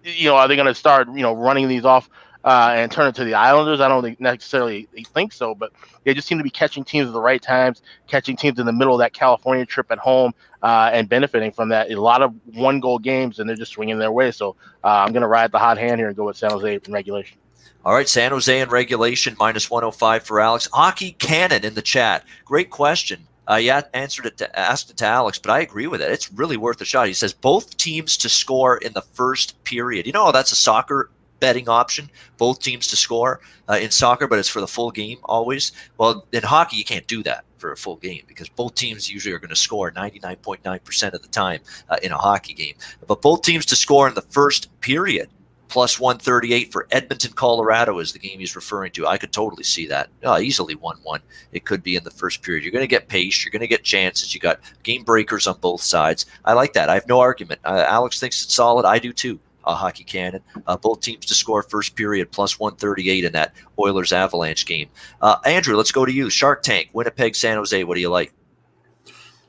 are they going to start, running these off and turn it to the Islanders? I don't necessarily think so, but they just seem to be catching teams at the right times, catching teams in the middle of that California trip at home, and benefiting from that. A lot of one-goal games, and they're just swinging their way. So I'm going to ride the hot hand here and go with San Jose in regulation. All right, San Jose in regulation, minus 105 for Alex. Hockey Cannon in the chat. Great question. Asked it to Alex, but I agree with it. It's really worth a shot. He says both teams to score in the first period. That's a soccer betting option, both teams to score in soccer, but it's for the full game always. Well, in hockey, you can't do that for a full game because both teams usually are going to score 99.9% of the time in a hockey game. But both teams to score in the first period, plus 138 for Edmonton, Colorado is the game he's referring to. I could totally see that. Easily 1-1. It could be in the first period. You're going to get pace. You're going to get chances. You got game breakers on both sides. I like that. I have no argument. Alex thinks it's solid. I do too. Hockey Cannon. Both teams to score first period, plus 138 in that Oilers-Avalanche game. Andrew, let's go to you. Shark Tank, Winnipeg, San Jose. What do you like?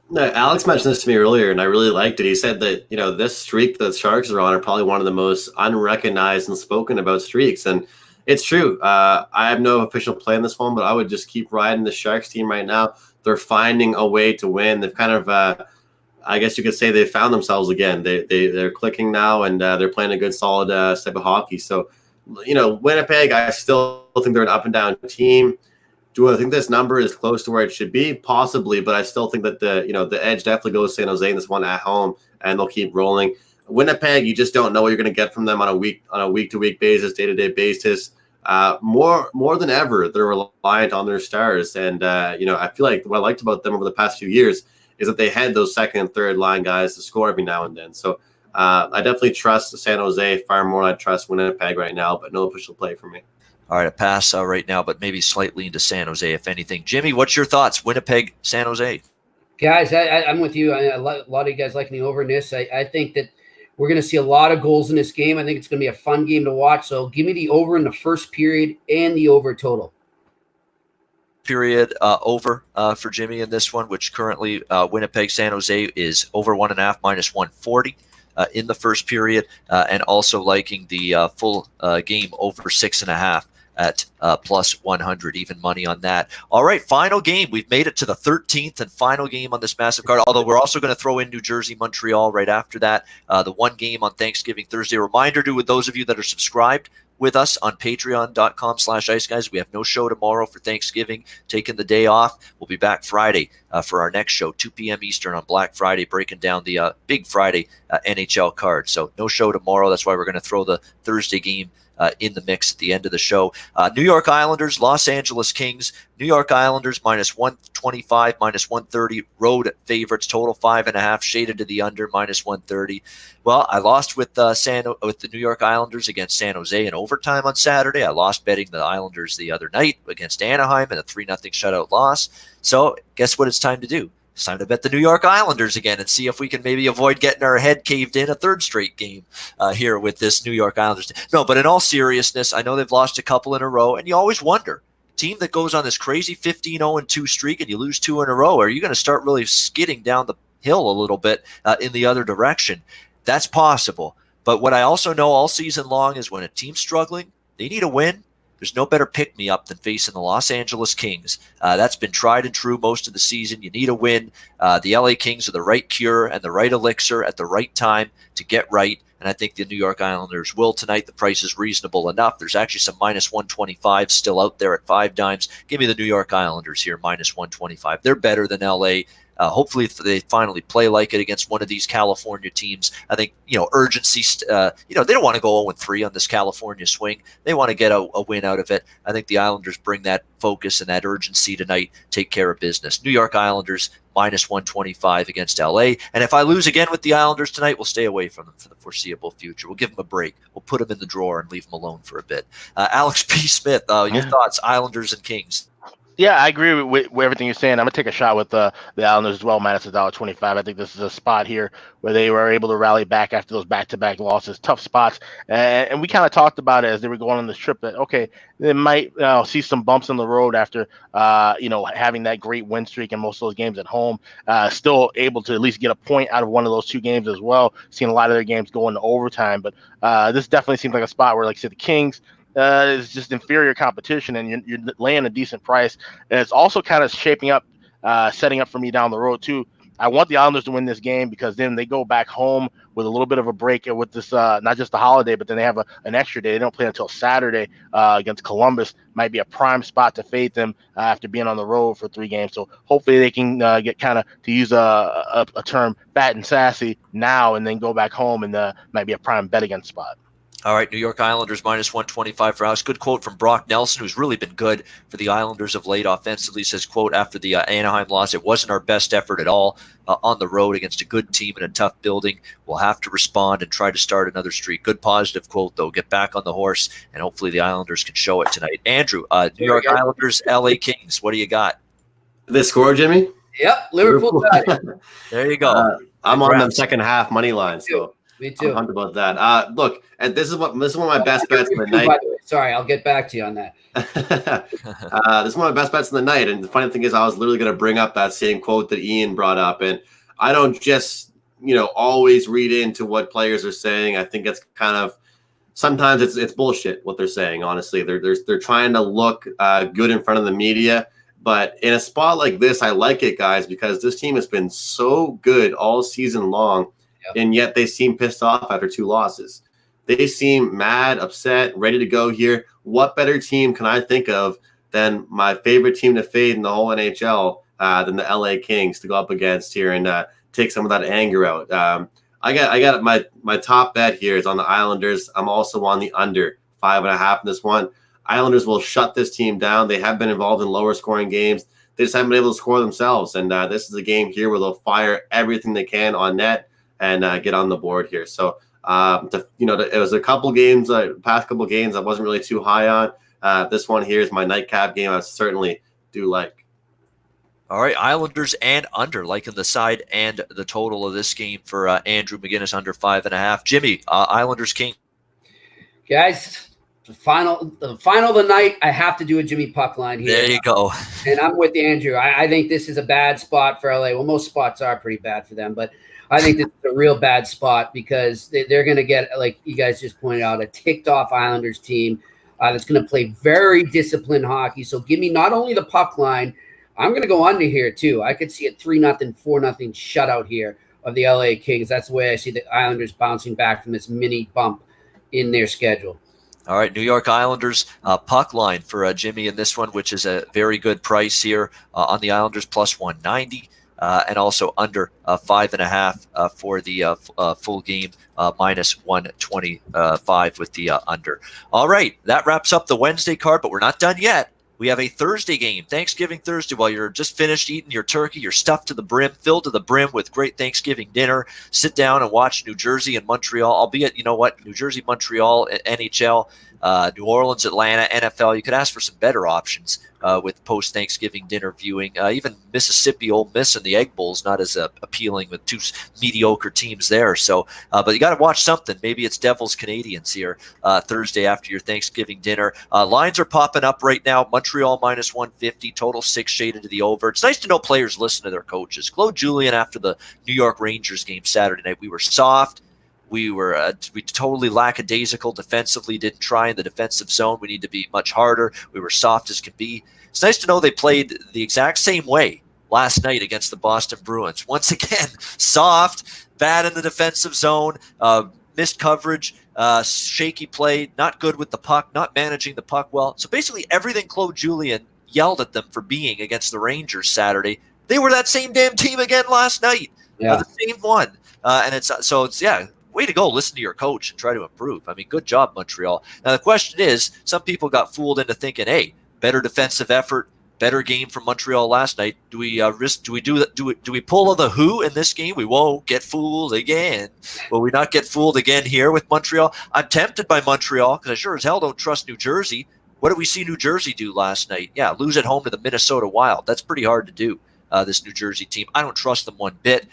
No, Alex mentioned this to me earlier, and I really liked it. He said that, this streak that the Sharks are on are probably one of the most unrecognized and spoken about streaks. And it's true. I have no official play in this one, but I would just keep riding the Sharks team right now. They're finding a way to win. They've kind of, I guess you could say they found themselves again. They're clicking now, and they're playing a good, solid step of hockey. So, Winnipeg, I still think they're an up and down team. Do I think this number is close to where it should be? Possibly, but I still think that the edge definitely goes to San Jose in this one at home, and they'll keep rolling. Winnipeg, you just don't know what you're going to get from them on a week-to-week basis, day-to-day basis. More than ever, they're reliant on their stars, and I feel like what I liked about them over the past few years is that they had those second and third line guys to score every now and then. So I definitely trust San Jose far more than I trust Winnipeg right now, but no official play for me. All right, a pass right now, but maybe slightly into San Jose, if anything. Jimmy, what's your thoughts? Winnipeg, San Jose. Guys, I'm with you. A lot of you guys liking the over in this. I think that we're going to see a lot of goals in this game. I think it's going to be a fun game to watch. So give me the over in the first period and the over total. Period over for Jimmy in this one, which currently Winnipeg, San Jose is over 1.5 minus 140 in the first period, and also liking the full game over 6.5 at plus 100, even money on that. All right, final game. We've made it to the 13th and final game on this massive card, although we're also going to throw in New Jersey, Montreal right after that. The one game on Thanksgiving Thursday. Reminder to those of you that are subscribed with us on patreon.com/iceguys. We have no show tomorrow for Thanksgiving, taking the day off. We'll be back Friday for our next show, 2 p.m. Eastern on Black Friday, breaking down the Big Friday NHL card. So no show tomorrow. That's why we're going to throw the Thursday game in the mix at the end of the show. New York Islanders, Los Angeles Kings. New York Islanders minus 125, minus 130. Road favorites, total 5.5, shaded to the under, minus 130. Well, I lost with the New York Islanders against San Jose in overtime on Saturday. I lost betting the Islanders the other night against Anaheim in a 3-0 shutout loss. So guess what it's time to do? It's time to bet the New York Islanders again and see if we can maybe avoid getting our head caved in a third straight game here with this New York Islanders. No, but in all seriousness, I know they've lost a couple in a row, and you always wonder, team that goes on this crazy 15-0-2 streak and you lose 2 in a row, are you going to start really skidding down the hill a little bit in the other direction? That's possible. But what I also know all season long is when a team's struggling, they need a win. There's no better pick-me-up than facing the Los Angeles Kings. That's been tried and true most of the season. You need a win. The LA Kings are the right cure and the right elixir at the right time to get right, and I think the New York Islanders will tonight. The price is reasonable enough. There's actually some minus 125 still out there at 5 dimes. Give me the New York Islanders here, minus 125. They're better than LA. Hopefully they finally play like it against one of these California teams. I think, urgency, they don't want to go 0-3 on this California swing. They want to get a win out of it. I think the Islanders bring that focus and that urgency tonight, take care of business. New York Islanders, minus 125 against LA. And if I lose again with the Islanders tonight, we'll stay away from them for the foreseeable future. We'll give them a break. We'll put them in the drawer and leave them alone for a bit. Alex P. Smith, your thoughts, Islanders and Kings? Yeah, I agree with everything you're saying. I'm gonna take a shot with the Islanders as well, minus $1.25. I think this is a spot here where they were able to rally back after those back-to-back losses, tough spots, and we kind of talked about it as they were going on this trip that okay, they might see some bumps in the road after having that great win streak in most of those games at home. Still able to at least get a point out of one of those 2 games as well. Seen a lot of their games go into overtime, but this definitely seems like a spot where, like I said, the Kings. It's just inferior competition, and you're laying a decent price. And it's also kind of shaping up, setting up for me down the road too. I want the Islanders to win this game because then they go back home with a little bit of a break with this, not just the holiday, but then they have an extra day. They don't play until Saturday against Columbus. Might be a prime spot to fade them after being on the road for 3 games. So hopefully they can get kind of, to use a term, fat and sassy now, and then go back home, and might be a prime bet against spot. All right, New York Islanders minus 125 for us. Good quote from Brock Nelson, who's really been good for the Islanders of late offensively. Says, quote, after the Anaheim loss, it wasn't our best effort at all on the road against a good team in a tough building. We'll have to respond and try to start another streak. Good positive quote, though. Get back on the horse, and hopefully the Islanders can show it tonight. Andrew, New York Islanders, LA Kings. What do you got? The score, Jimmy? Yep, Liverpool got it. There you go. I'm on the second half money line, so me too. I'm pumped about that. Look, and this is one of my best bets of the night. By the way, sorry, I'll get back to you on that. This is one of my best bets of the night, and the funny thing is, I was literally going to bring up that same quote that Ian brought up, and I don't just always read into what players are saying. I think it's kind of sometimes it's bullshit what they're saying. Honestly, they're trying to look good in front of the media. But in a spot like this, I like it, guys, because this team has been so good all season long, and yet they seem pissed off after 2 losses. They seem mad, upset, ready to go here. What better team can I think of than my favorite team to fade in the whole NHL than the LA Kings to go up against here and take some of that anger out? I got my top bet here is on the Islanders. I'm also on the under 5.5 in this one. Islanders will shut this team down. They have been involved in lower scoring games. They just haven't been able to score themselves. And this is a game here where they'll fire everything they can on net. and get on the board here. So, it was a couple games, past couple games I wasn't really too high on. This one here is my nightcap game. I certainly do like. All right, Islanders and under, liking the side and the total of this game for Andrew McGinnis under 5.5. Jimmy, Islanders King. Guys, the final of the night, I have to do a Jimmy puck line here. There you go. And I'm with Andrew. I think this is a bad spot for LA. Well, most spots are pretty bad for them, but I think this is a real bad spot because they're going to get, like you guys just pointed out, a ticked off Islanders team that's going to play very disciplined hockey. So give me not only the puck line, I'm going to go under here too. I could see a 3-0, 4-0 shutout here of the LA Kings. That's the way I see the Islanders bouncing back from this mini bump in their schedule. All right, New York Islanders puck line for Jimmy in this one, which is a very good price here on the Islanders, plus 190, and also under 5.5 for the full game, minus 125 with the under. All right, that wraps up the Wednesday card, but we're not done yet. We have a Thursday game, Thanksgiving Thursday, while you're just finished eating your turkey, you're stuffed to the brim, filled to the brim with great Thanksgiving dinner. Sit down and watch New Jersey and Montreal, albeit, you know what, New Jersey, Montreal, NHL, New Orleans, Atlanta, NFL. You could ask for some better options with post-Thanksgiving dinner viewing. Even Mississippi, Ole Miss, and the Egg Bowl is not as appealing with two mediocre teams there. So, but you got to watch something. Maybe it's Devils Canadians here Thursday after your Thanksgiving dinner. Lines are popping up right now. Montreal minus 150, total 6 shaded to the over. It's nice to know players listen to their coaches. Claude Julien after the New York Rangers game Saturday night, we were soft. We were totally lackadaisical defensively, didn't try in the defensive zone. We need to be much harder. We were soft as can be. It's nice to know they played the exact same way last night against the Boston Bruins. Once again, soft, bad in the defensive zone, missed coverage, shaky play, not good with the puck, not managing the puck well. So basically everything Claude Julien yelled at them for being against the Rangers Saturday, they were that same damn team again last night. Yeah. The same one. And it's way to go. Listen to your coach and try to improve. I mean, good job, Montreal. Now, the question is, some people got fooled into thinking, hey, better defensive effort, better game from Montreal last night. Do we do we pull the who in this game? We won't get fooled again. Will we not get fooled again here with Montreal? I'm tempted by Montreal because I sure as hell don't trust New Jersey. What did we see New Jersey do last night? Yeah, lose at home to the Minnesota Wild. That's pretty hard to do, this New Jersey team. I don't trust them one bit.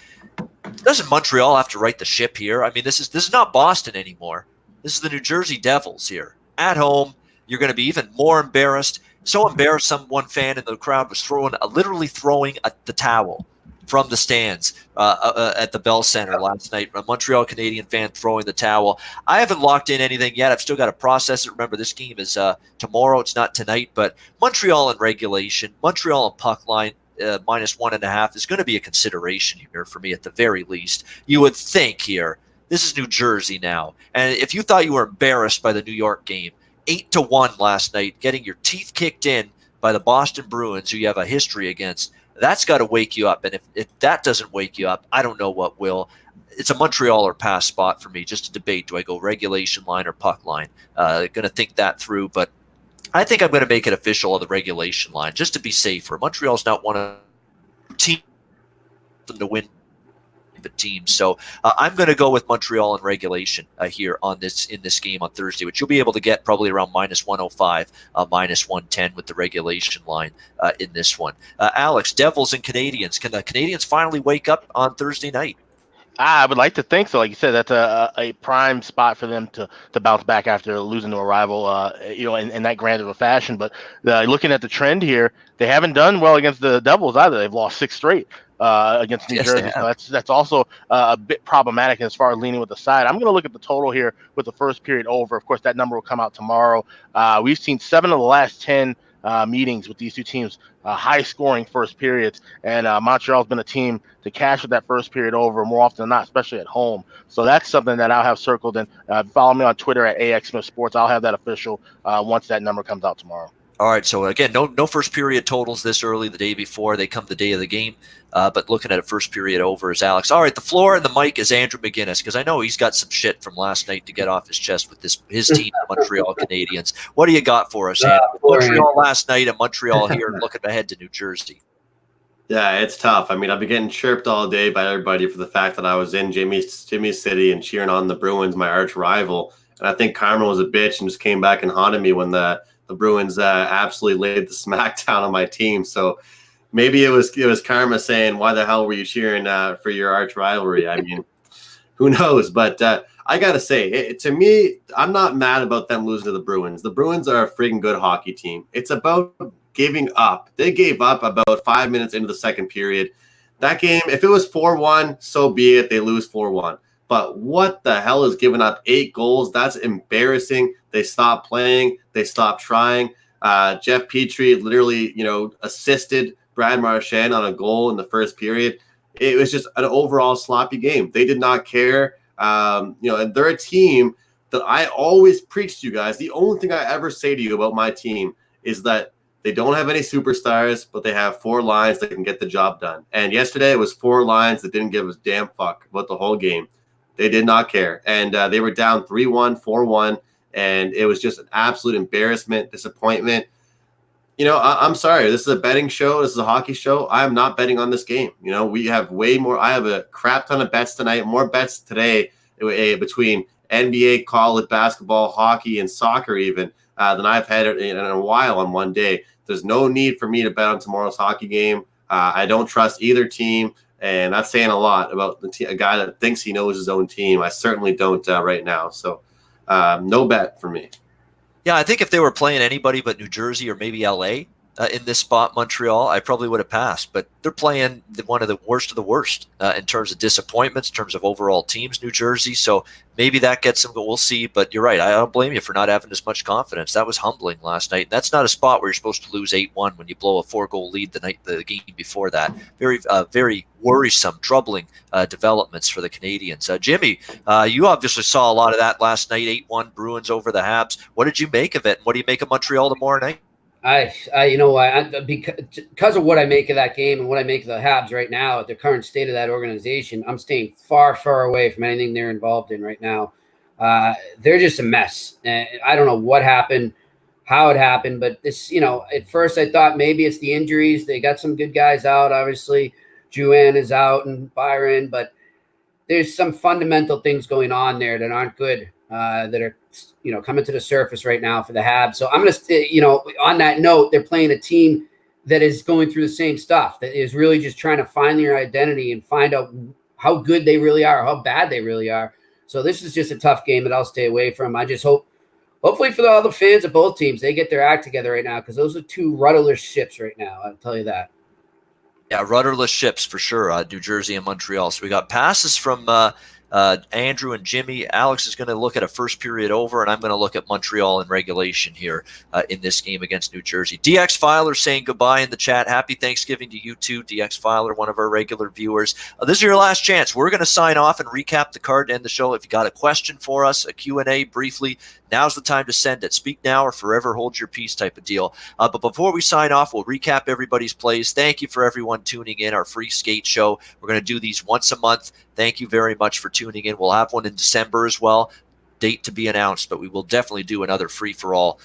Doesn't Montreal have to right the ship here? I mean, this is not Boston anymore. This is the New Jersey Devils here. At home, you're going to be even more embarrassed. So embarrassed, one fan in the crowd was literally throwing the towel from the stands at the Bell Center last night. A Montreal Canadian fan throwing the towel. I haven't locked in anything yet. I've still got to process it. Remember, this game is tomorrow. It's not tonight. But Montreal in regulation, Montreal in puck line, minus 1.5 is going to be a consideration here for me at the very least. You would think here, this is New Jersey now. And if you thought you were embarrassed by the New York game, 8-1 last night, getting your teeth kicked in by the Boston Bruins, who you have a history against, that's got to wake you up. And if that doesn't wake you up, I don't know what will. It's a Montreal or pass spot for me, just to debate. Do I go regulation line or puck line? Going to think that through, but I think I'm going to make it official on the regulation line just to be safer. Montreal's not one of the teams to win the team, so I'm going to go with Montreal in regulation here in this game on Thursday, which you'll be able to get probably around minus 105, minus 110 with the regulation line in this one. Alex, Devils and Canadians. Can the Canadians finally wake up on Thursday night? I would like to think so. Like you said, that's a prime spot for them to bounce back after losing to a rival, in that grand of a fashion. But looking at the trend here, they haven't done well against the Devils either. They've lost 6 straight against New Jersey. So that's also a bit problematic as far as leaning with the side. I'm going to look at the total here with the first period over. Of course, that number will come out tomorrow. We've seen 7 of the last 10 meetings with these two teams, high-scoring first periods, and Montreal's been a team to cash with that first period over more often than not, especially at home. So that's something that I'll have circled, and follow me on Twitter at AXSmithSports. I'll have that official once that number comes out tomorrow. All right, so again, no first period totals this early the day before. They come the day of the game, but looking at a first period over is Alex. All right, the floor and the mic is Andrew McGinnis, because I know he's got some shit from last night to get off his chest with his team, the Montreal Canadiens. What do you got for us, Andrew? Montreal last night and Montreal here, looking ahead to New Jersey. Yeah, it's tough. I mean, I've been getting chirped all day by everybody for the fact that I was in Jimmy's City and cheering on the Bruins, my arch rival. And I think Karma was a bitch and just came back and haunted me when the Bruins absolutely laid the smackdown on my team. So maybe it was Karma saying, "Why the hell were you cheering for your arch rivalry?" I mean, who knows? But I gotta say, to me, I'm not mad about them losing to the Bruins. The Bruins are a freaking good hockey team. It's about giving up. They gave up about 5 minutes into the second period. That game, if it was 4-1, so be it. They lose 4-1. But what the hell is giving up 8 goals? That's embarrassing. They stopped playing. They stopped trying. Jeff Petrie literally, assisted Brad Marchand on a goal in the first period. It was just an overall sloppy game. They did not care. And they're a team that I always preach to you guys. The only thing I ever say to you about my team is that they don't have any superstars, but they have 4 lines that can get the job done. And yesterday it was 4 lines that didn't give a damn fuck about the whole game. They did not care. And they were down 3-1, 4-1, and it was just an absolute embarrassment, disappointment. I'm sorry. This is a betting show. This is a hockey show. I am not betting on this game. We have way more. I have a crap ton of bets tonight, more bets today between NBA, college basketball, hockey, and soccer even than I've had in a while on one day. There's no need for me to bet on tomorrow's hockey game. I don't trust either team, and that's saying a lot about a guy that thinks he knows his own team. I certainly don't right now. So no bet for me. Yeah, I think if they were playing anybody but New Jersey or maybe LA in this spot, Montreal, I probably would have passed. But they're playing one of the worst in terms of disappointments, in terms of overall teams, New Jersey. So maybe that gets them, but we'll see. But you're right. I don't blame you for not having as much confidence. That was humbling last night. And that's not a spot where you're supposed to lose 8-1 when you blow a 4-goal lead the game before that. Very worrisome, troubling developments for the Canadians. Jimmy, you obviously saw a lot of that last night, 8-1 Bruins over the Habs. What did you make of it? And what do you make of Montreal tomorrow night? Because of what I make of that game and what I make of the Habs right now at the current state of that organization, I'm staying far, far away from anything they're involved in right now. They're just a mess. And I don't know what happened, how it happened, but this, at first I thought maybe it's the injuries. They got some good guys out. Obviously, Juan is out and Byron, but there's some fundamental things going on there that aren't good. That are, coming to the surface right now for the Habs. So I'm going to, on that note, they're playing a team that is going through the same stuff, that is really just trying to find their identity and find out how good they really are, how bad they really are. So this is just a tough game that I'll stay away from. I just hopefully for all the fans of both teams, they get their act together right now, because those are 2 rudderless ships right now. I'll tell you that. Yeah, rudderless ships for sure, New Jersey and Montreal. So we got passes from Andrew and Jimmy. Alex is going to look at a first period over, and I'm going to look at Montreal in regulation here in this game against New Jersey. DX Filer saying goodbye in the chat. Happy Thanksgiving to you too, DX Filer, one of our regular viewers. This is your last chance. We're going to sign off and recap the card to end the show. If you got a question for us, a Q&A briefly, now's the time to send it. Speak now or forever hold your peace type of deal. But before we sign off, we'll recap everybody's plays. Thank you for everyone tuning in, our free skate show. We're going to do these once a month. Thank you very much for tuning in. We'll have one in December as well. Date to be announced, but we will definitely do another free-for-all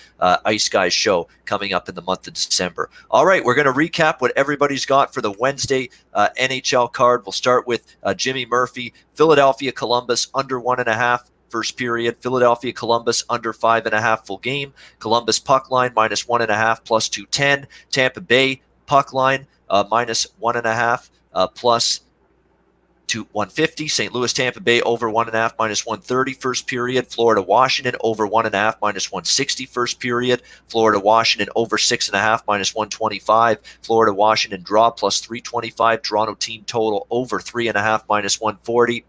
Ice Guys show coming up in the month of December. All right, we're going to recap what everybody's got for the Wednesday NHL card. We'll start with Jimmy Murphy, Philadelphia Columbus under 1.5. First period, Philadelphia Columbus under 5.5 full game. Columbus puck line minus 1.5 plus 210. Tampa Bay puck line minus 1.5 plus 150. St. Louis Tampa Bay over 1.5 minus 130 first period. Florida Washington over 1.5 minus 160 first period. Florida Washington over 6.5 minus 125. Florida Washington draw plus 325. Toronto team total over 3.5 minus 140.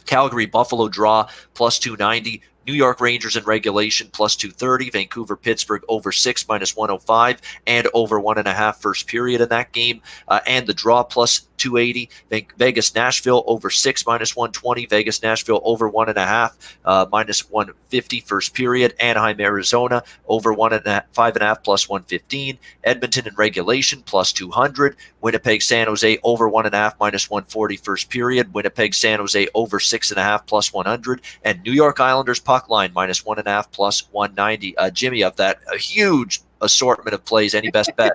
Calgary Buffalo draw plus 290. New York Rangers in regulation plus 230. Vancouver Pittsburgh over 6 minus 105 and over 1.5 first period in that game. And the draw plus 280. Vegas Nashville over 6 minus 120. Vegas Nashville over 1.5 minus 150 first period. Anaheim Arizona over 5.5 plus 115. Edmonton in regulation plus 200. Winnipeg San Jose over 1.5 minus 140 first period. Winnipeg San Jose over 6.5 plus 100. And New York Islanders puck line minus 1.5 plus 190. Jimmy, of that a huge assortment of plays, any best bet?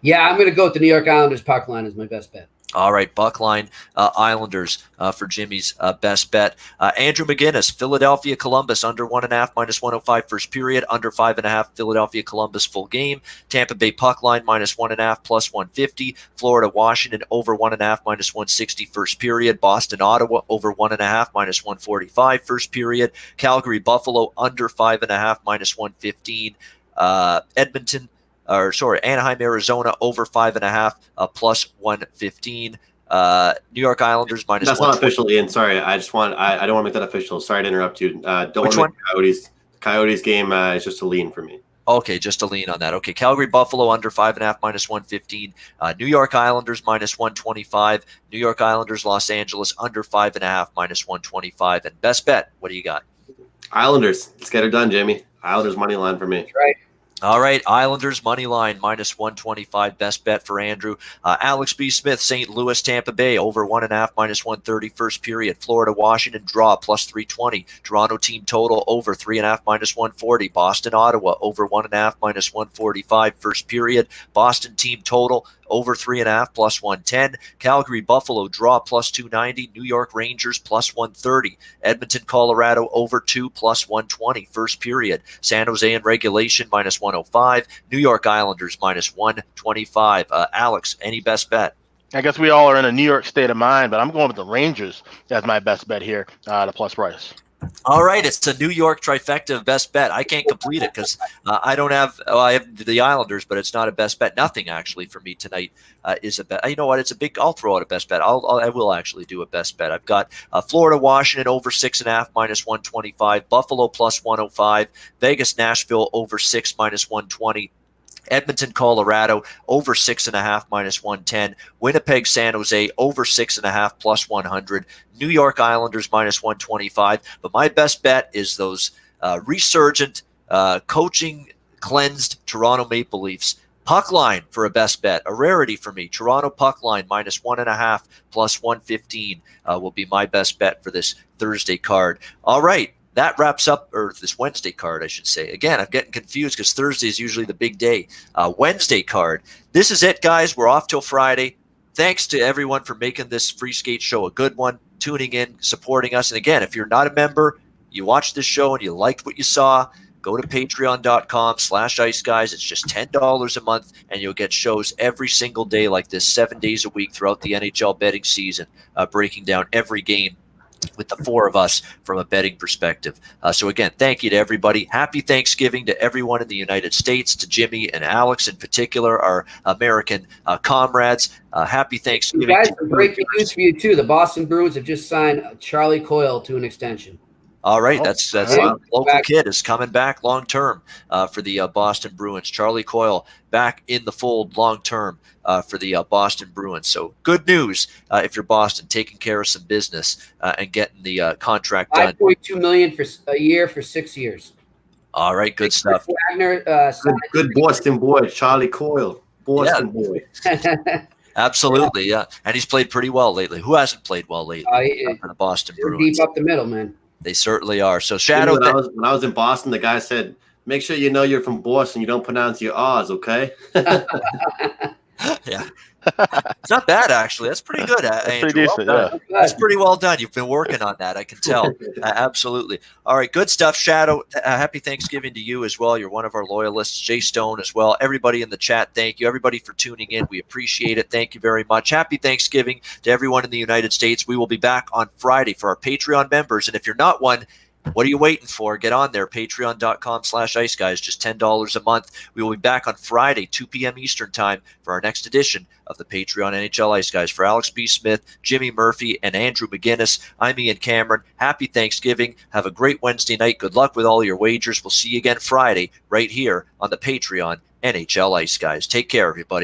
Yeah, I'm going to go with the New York Islanders puck line as my best bet. All right, Buckline Islanders for Jimmy's best bet. Andrew McGinnis, Philadelphia Columbus under 1.5 minus 105 first period, under 5.5 Philadelphia Columbus full game. Tampa Bay puck line minus 1.5 plus 150. Florida Washington over 1.5 minus 160 first period. Boston Ottawa over 1.5 minus 145 first period. Calgary Buffalo under 5.5 minus 115. Anaheim, Arizona over 5.5 plus 115. New York Islanders minus. That's not official, Ian. Sorry, I don't want to make that official. Sorry to interrupt you. Don't want to make Coyotes. Coyotes game is just a lean for me. Okay, just a lean on that. Okay, Calgary Buffalo under 5.5 minus 115. New York Islanders minus 125. New York Islanders Los Angeles under 5.5 minus 125. And best bet, what do you got? Islanders. Let's get it done, Jimmy. Islanders money line for me. That's right. All right, Islanders money line minus 125. Best bet for Andrew. Alex B. Smith, St. Louis, Tampa Bay over 1.5 minus 130 first period. Florida, Washington draw plus 320. Toronto team total over 3.5 minus 140. Boston, Ottawa over 1.5 minus 145 first period. Boston team total over 3.5 plus 110. Calgary Buffalo draw plus 290. New York Rangers plus 130. Edmonton Colorado over 2 plus 120 first period. San Jose in regulation minus 105. New York Islanders minus 125. Alex, any best bet? I guess we all are in a New York state of mind, but I'm going with the Rangers as my best bet here, the plus price. All right, it's a New York trifecta of best bet. I can't complete it because I don't have. Well, I have the Islanders, but it's not a best bet. Nothing actually for me tonight is a bet. You know what? It's a big. I'll throw out a best bet. I will actually do a best bet. I've got Florida Washington over 6.5 minus 125. Buffalo plus 105. Vegas Nashville over 6 minus 120. Edmonton, Colorado over 6.5 minus 110. Winnipeg, San Jose over 6.5 plus 100. New York Islanders minus 125. But my best bet is those resurgent, coaching cleansed Toronto Maple Leafs. Puck line for a best bet, a rarity for me. Toronto puck line minus 1.5 plus 115 will be my best bet for this Thursday card. All right. That wraps up, or this Wednesday card, I should say. Again, I'm getting confused because Thursday is usually the big day. Wednesday card. This is it, guys. We're off till Friday. Thanks to everyone for making this Free Skate show a good one, tuning in, supporting us. And again, if you're not a member, you watched this show and you liked what you saw, go to patreon.com/Ice Guys. It's just $10 a month, and you'll get shows every single day like this, 7 days a week throughout the NHL betting season, breaking down every game with the four of us from a betting perspective. So again, thank you to everybody. Happy Thanksgiving to everyone in the United States, to Jimmy and Alex in particular, our American comrades. Happy Thanksgiving. You guys, breaking news for you too. The Boston Bruins have just signed Charlie Coyle to an extension. All right, that's local kid is coming back long term for the Boston Bruins. Charlie Coyle back in the fold long term for the Boston Bruins. So good news if you're Boston, taking care of some business and getting the contract done. $5.2 million for a year for 6 years. All right, good stuff. Wagner, good Boston boy, Charlie Coyle, Boston boy. Absolutely, yeah, and he's played pretty well lately. Who hasn't played well lately for the Boston Bruins? Deep up the middle, man. They certainly are. So, Shadow. When I was in Boston, the guy said, "Make sure you know you're from Boston. You don't pronounce your R's, okay?" Yeah, it's not bad actually. That's pretty good. That's pretty decent. Well That's pretty well done. You've been working on that. I can tell. Absolutely. All right, good stuff, Shadow. Happy Thanksgiving to you as well. You're one of our loyalists. Jay Stone as well. Everybody in the chat, thank you. Everybody for tuning in. We appreciate it. Thank you very much. Happy Thanksgiving to everyone in the United States. We will be back on Friday for our Patreon members, and if you're not one, what are you waiting for? Get on there, patreon.com/Ice Guys, just $10 a month. We will be back on Friday, 2 p.m. Eastern time for our next edition of the Patreon NHL Ice Guys. For Alex B. Smith, Jimmy Murphy, and Andrew McGinnis, I'm Ian Cameron. Happy Thanksgiving. Have a great Wednesday night. Good luck with all your wagers. We'll see you again Friday right here on the Patreon NHL Ice Guys. Take care, everybody.